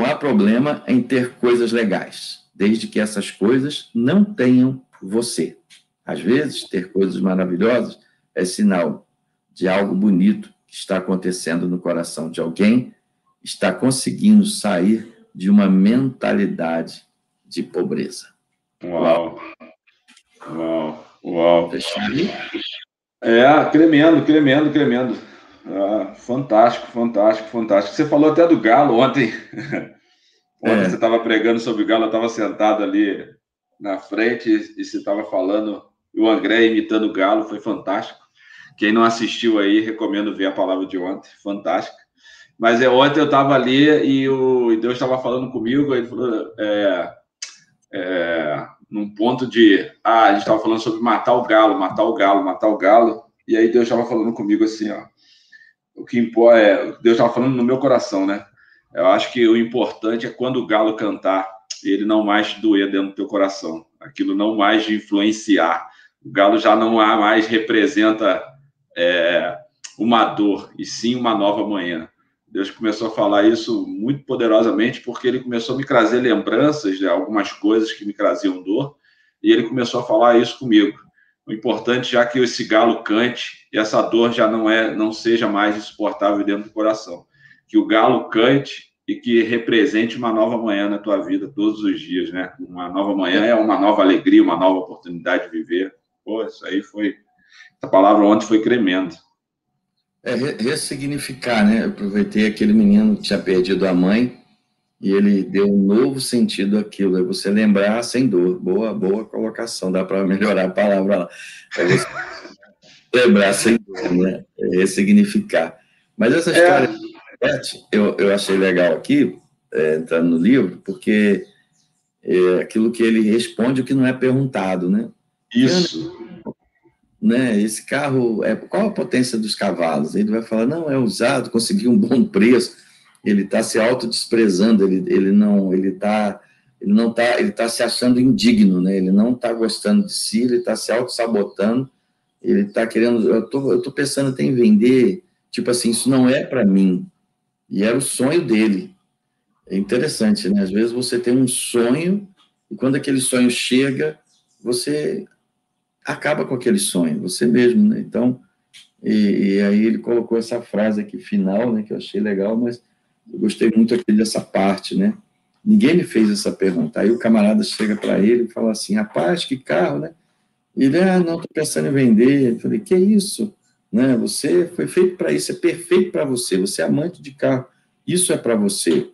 há problema em ter coisas legais, desde que essas coisas não tenham você. Às vezes, ter coisas maravilhosas é sinal de algo bonito que está acontecendo no coração de alguém, está conseguindo sair de uma mentalidade de pobreza. Uau! Uau! Uau! Fecharia? Tremendo. Fantástico. Você falou até do Galo ontem. Ontem você estava pregando sobre o Galo, eu estava sentado ali na frente e você estava falando, e o André imitando o Galo, foi fantástico. Quem não assistiu aí, recomendo ver a palavra de ontem, fantástico. Mas ontem eu estava ali e Deus estava falando comigo, ele falou, num ponto de, a gente estava falando sobre matar o galo, e aí Deus estava falando comigo assim, ó, o que importa Deus estava falando no meu coração, né? Eu acho que o importante é quando o galo cantar, ele não mais doer dentro do teu coração, aquilo não mais influenciar. O galo já não mais representa uma dor, e sim uma nova manhã. Deus começou a falar isso muito poderosamente, porque ele começou a me trazer lembranças de algumas coisas que me traziam dor, e ele começou a falar isso comigo. O importante, já que esse galo cante, e essa dor já não seja mais insuportável dentro do coração. Que o galo cante e que represente uma nova manhã na tua vida todos os dias, né? Uma nova manhã é uma nova alegria, uma nova oportunidade de viver. Pô, isso aí foi... Essa palavra ontem foi tremenda. Ressignificar, né? Eu aproveitei aquele menino que tinha perdido a mãe e ele deu um novo sentido àquilo. É você lembrar sem dor. Boa colocação. Dá para melhorar a palavra lá. É você lembrar sem dor, né? Ressignificar. Mas essa história eu achei legal aqui, entrando no livro, porque é aquilo que ele responde o que não é perguntado, né? Isso. Né? Esse carro, qual a potência dos cavalos? Ele vai falar, não, é usado, conseguiu um bom preço. Ele está se autodesprezando, ele está se achando indigno, né? Ele não está gostando de si, ele está se auto-sabotando, ele está querendo, eu tô pensando até em vender, tipo assim, isso não é para mim. E era o sonho dele. É interessante, né? Às vezes você tem um sonho e quando aquele sonho chega, você acaba com aquele sonho, você mesmo, né? Então, e aí ele colocou essa frase aqui final, né, que eu achei legal, mas eu gostei muito aqui dessa parte, né? Ninguém me fez essa pergunta. Aí o camarada chega para ele e fala assim, rapaz, que carro, né? Ele, não, estou pensando em vender. Eu falei, que isso? Né? Você foi feito para isso, é perfeito para você, você é amante de carro, isso é para você.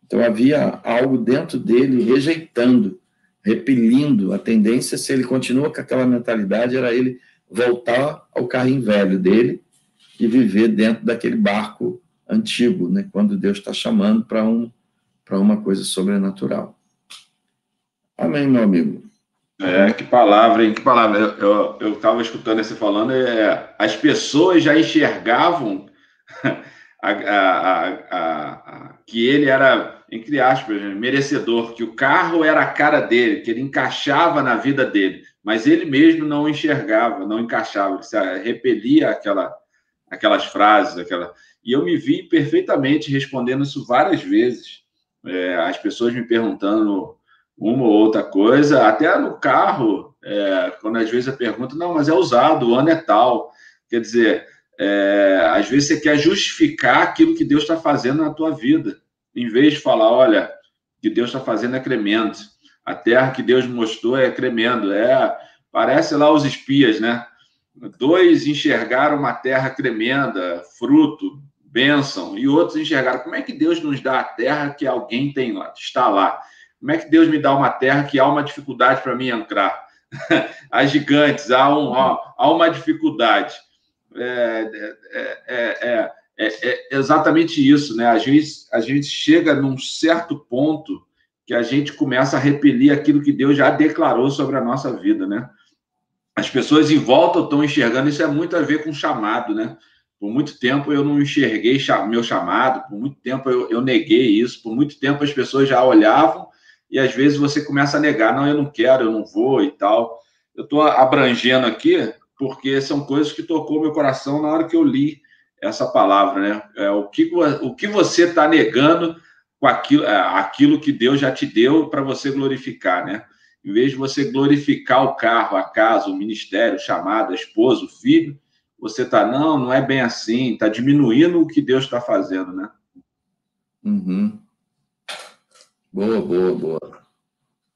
Então havia algo dentro dele rejeitando, repelindo a tendência, se ele continua com aquela mentalidade, era ele voltar ao carrinho velho dele e viver dentro daquele barco antigo, né? Quando Deus está chamando para uma coisa sobrenatural. Amém, meu amigo. Que palavra, hein? Que palavra. Eu estava escutando você falando, as pessoas já enxergavam que ele era, entre aspas, merecedor, que o carro era a cara dele, que ele encaixava na vida dele, mas ele mesmo não enxergava, não encaixava, ele se repelia aquelas frases, e eu me vi perfeitamente respondendo isso várias vezes. As pessoas me perguntando uma ou outra coisa, até no carro, quando às vezes a pergunta, não, mas é usado, o ano é tal. Quer dizer, às vezes você quer justificar aquilo que Deus está fazendo na tua vida, em vez de falar, olha, o que Deus está fazendo é tremendo, a terra que Deus mostrou é tremendo, parece lá os espias, né? 2 enxergaram uma terra tremenda, fruto, bênção, e outros enxergaram, como é que Deus nos dá a terra que alguém tem lá, está lá? Como é que Deus me dá uma terra que há uma dificuldade para mim entrar? Há gigantes, há uma dificuldade. É exatamente isso, né? A gente chega num certo ponto que a gente começa a repelir aquilo que Deus já declarou sobre a nossa vida, né? As pessoas em volta estão enxergando, isso é muito a ver com chamado, né? Por muito tempo eu não enxerguei meu chamado, por muito tempo eu neguei isso, por muito tempo as pessoas já olhavam e às vezes você começa a negar, não, eu não quero, eu não vou e tal. Eu estou abrangendo aqui porque são coisas que tocou meu coração na hora que eu li essa palavra, né? O que você está negando com aquilo que Deus já te deu para você glorificar, né? Em vez de você glorificar o carro, a casa, o ministério, o chamado, a esposa, o filho, você está, não é bem assim, está diminuindo o que Deus está fazendo, né? Uhum. Boa, boa, boa.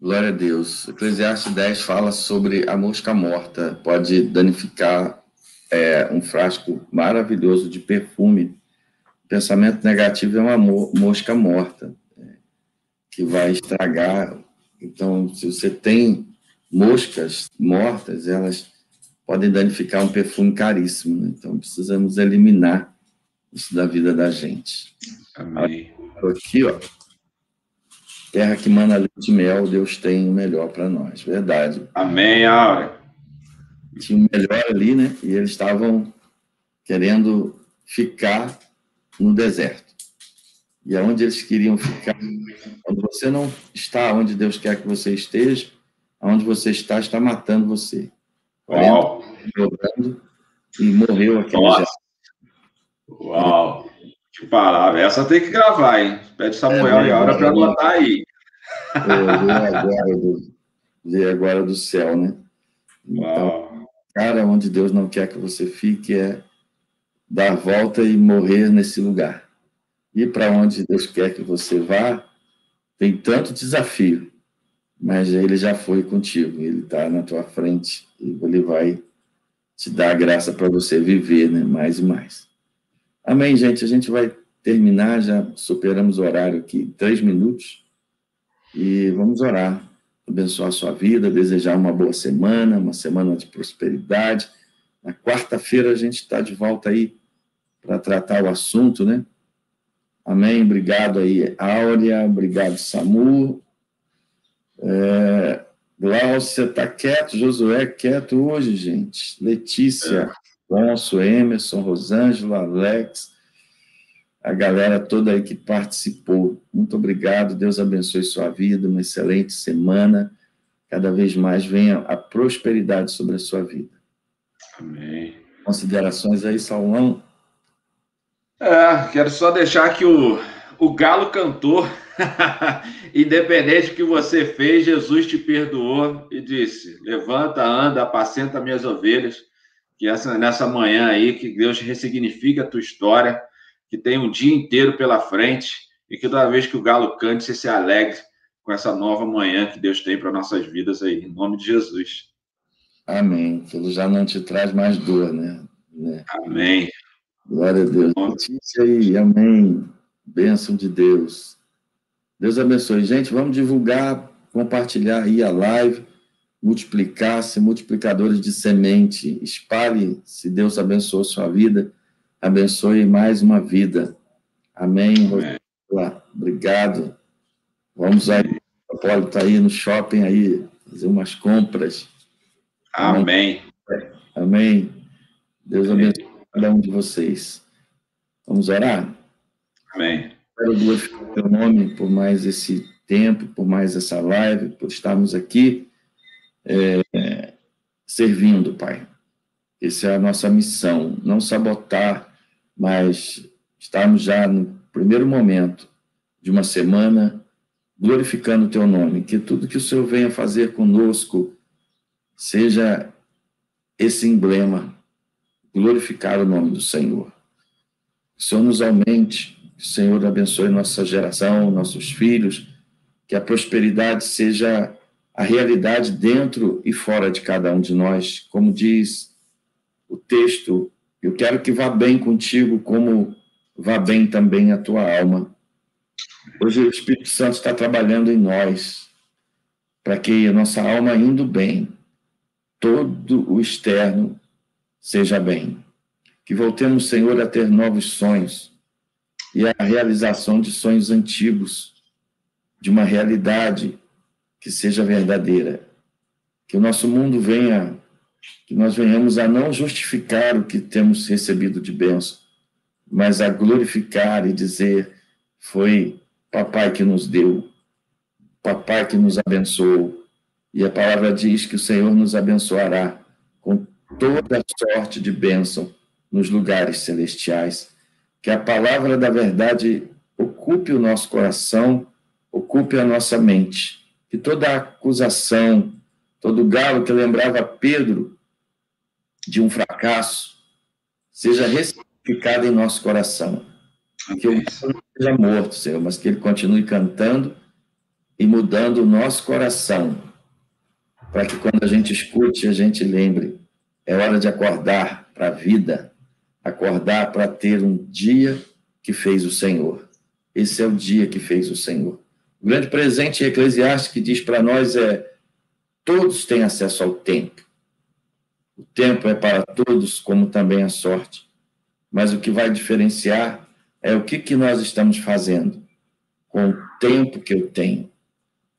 Glória a Deus. Eclesiastes 10 fala sobre a mosca morta. Pode danificar um frasco maravilhoso de perfume. Pensamento negativo é uma mosca morta, que vai estragar. Então, se você tem moscas mortas, elas podem danificar um perfume caríssimo, né? Então, precisamos eliminar isso da vida da gente. Amém. Aqui, ó. Terra que mana leite e mel, Deus tem o melhor para nós. Verdade. Amém, Áurea. Tinha o melhor ali, né? E eles estavam querendo ficar no deserto. E aonde eles queriam ficar, quando você não está onde Deus quer que você esteja, aonde você está matando você. 40 jogando e morreu aquele já. Uau! Que palavra. Essa tem que gravar, hein? Pede Samuel e Aura para anotar aí. Ver agora do céu, né? Então, cara, onde Deus não quer que você fique é dar a volta e morrer nesse lugar. E para onde Deus quer que você vá, tem tanto desafio, mas ele já foi contigo, ele está na tua frente e ele vai te dar a graça para você viver, né? Mais e mais. Amém, gente? A gente vai terminar, já superamos o horário aqui, 3 minutos, e vamos orar, abençoar a sua vida, desejar uma boa semana, uma semana de prosperidade. Na quarta-feira a gente está de volta aí para tratar o assunto, né? Amém? Obrigado aí, Áurea, obrigado, Samu. Glaucia está quieto, Josué quieto hoje, gente. Letícia, Alonso, Emerson, Rosângela, Alex, a galera toda aí que participou. Muito obrigado, Deus abençoe sua vida, uma excelente semana. Cada vez mais venha a prosperidade sobre a sua vida. Amém. Considerações aí, Saulão? Quero só deixar que o Galo cantou, independente do que você fez, Jesus te perdoou e disse: levanta, anda, apacenta minhas ovelhas. Que nessa manhã aí, que Deus ressignifique a tua história, que tem um dia inteiro pela frente e que toda vez que o Galo cante, você se alegre com essa nova manhã que Deus tem para nossas vidas aí, em nome de Jesus. Amém. Que ele já não te traz mais dor, né? Amém. Glória a Deus. Notícia aí, amém. Bênção de Deus. Deus abençoe. Gente, vamos divulgar, compartilhar aí a live, multiplicar-se, multiplicadores de semente. Espalhe, se Deus abençoou sua vida, abençoe mais uma vida. Amém. Obrigado. Vamos aí. O Apolo está aí no shopping aí, fazer umas compras. Amém. Amém. Deus abençoe cada um de vocês. Vamos orar? Amém. Quero glorificar o teu nome por mais esse tempo, por mais essa live, por estarmos aqui servindo, Pai. Essa é a nossa missão, não sabotar, mas estarmos já no primeiro momento de uma semana glorificando o teu nome, que tudo que o Senhor venha fazer conosco seja esse emblema, glorificar o nome do Senhor. Que o Senhor nos aumente, que o Senhor abençoe nossa geração, nossos filhos, que a prosperidade seja a realidade dentro e fora de cada um de nós. Como diz o texto, eu quero que vá bem contigo, como vá bem também a tua alma. Hoje o Espírito Santo está trabalhando em nós, para que a nossa alma indo bem, todo o externo seja bem. Que voltemos, Senhor, a ter novos sonhos e a realização de sonhos antigos, de uma realidade que seja verdadeira. Que o nosso mundo venha, que nós venhamos a não justificar o que temos recebido de bênção, mas a glorificar e dizer: foi Papai que nos deu, Papai que nos abençoou. E a palavra diz que o Senhor nos abençoará com toda sorte de bênção nos lugares celestiais. Que a palavra da verdade ocupe o nosso coração, ocupe a nossa mente. Que toda acusação, todo galo que lembrava Pedro de um fracasso, seja ressignificado em nosso coração. Que o galo não seja morto, Senhor, mas que ele continue cantando e mudando o nosso coração, para que quando a gente escute, a gente lembre. É hora de acordar para a vida, acordar para ter um dia que fez o Senhor. Esse é o dia que fez o Senhor. O grande presente em Eclesiastes que diz para nós todos têm acesso ao tempo. O tempo é para todos, como também a sorte. Mas o que vai diferenciar é o que nós estamos fazendo com o tempo que eu tenho.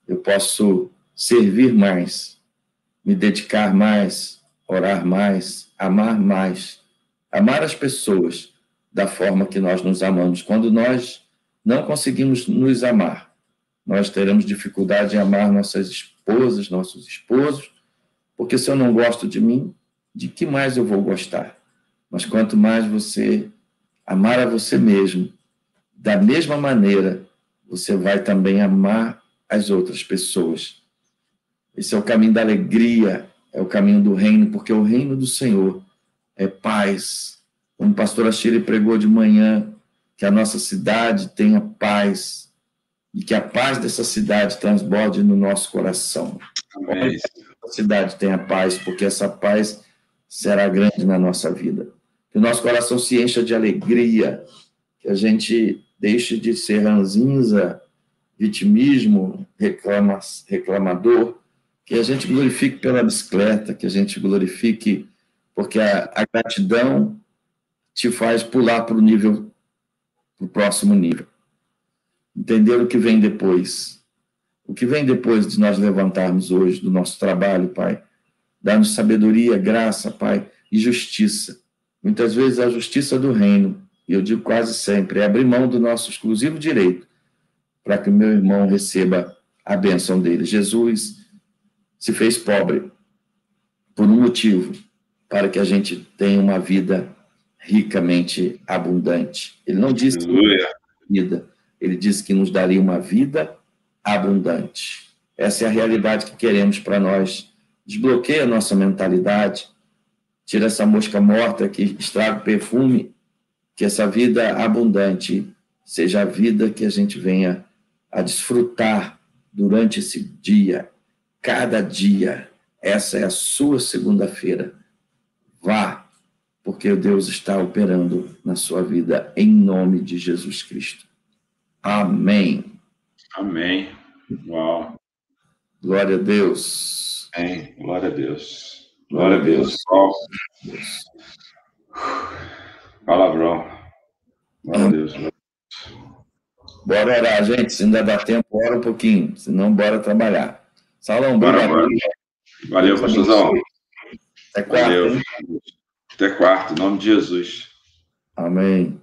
Eu posso servir mais, me dedicar mais, orar mais, amar as pessoas da forma que nós nos amamos. Quando nós não conseguimos nos amar, nós teremos dificuldade em amar nossas esposas, nossos esposos, porque se eu não gosto de mim, de que mais eu vou gostar? Mas quanto mais você amar a você mesmo, da mesma maneira, você vai também amar as outras pessoas. Esse é o caminho da alegria, é o caminho do reino, porque o reino do Senhor é paz. Como o pastor Achille pregou de manhã, que a nossa cidade tenha paz e que a paz dessa cidade transborde no nosso coração. Amém. Que a cidade tenha paz, porque essa paz será grande na nossa vida. Que o nosso coração se encha de alegria, que a gente deixe de ser ranzinza, vitimismo, reclamador, que a gente glorifique pela bicicleta, que a gente glorifique, porque a gratidão te faz pular para o próximo nível. Entender o que vem depois. O que vem depois de nós levantarmos hoje do nosso trabalho, Pai. Dá-nos sabedoria, graça, Pai, e justiça. Muitas vezes a justiça do reino, e eu digo quase sempre, é abrir mão do nosso exclusivo direito para que o meu irmão receba a bênção dele. Jesus se fez pobre por um motivo, para que a gente tenha uma vida ricamente abundante. Ele não disse vida, ele disse que nos daria uma vida abundante. Essa é a realidade que queremos para nós. Desbloqueia a nossa mentalidade, tira essa mosca morta que estraga o perfume, que essa vida abundante seja a vida que a gente venha a desfrutar durante esse dia, cada dia. Essa é a sua segunda-feira. Vá, porque Deus está operando na sua vida, em nome de Jesus Cristo. Amém. Amém. Uau. Glória a Deus. Amém. Glória a Deus. Glória a Deus. Palavrão. Glória a Deus. Bora orar, gente. Se ainda dá tempo, ora um pouquinho. Senão, bora trabalhar. Salão, bora. Valeu, pastorzão. Até quarta. Valeu. Até quarta, em nome de Jesus. Amém.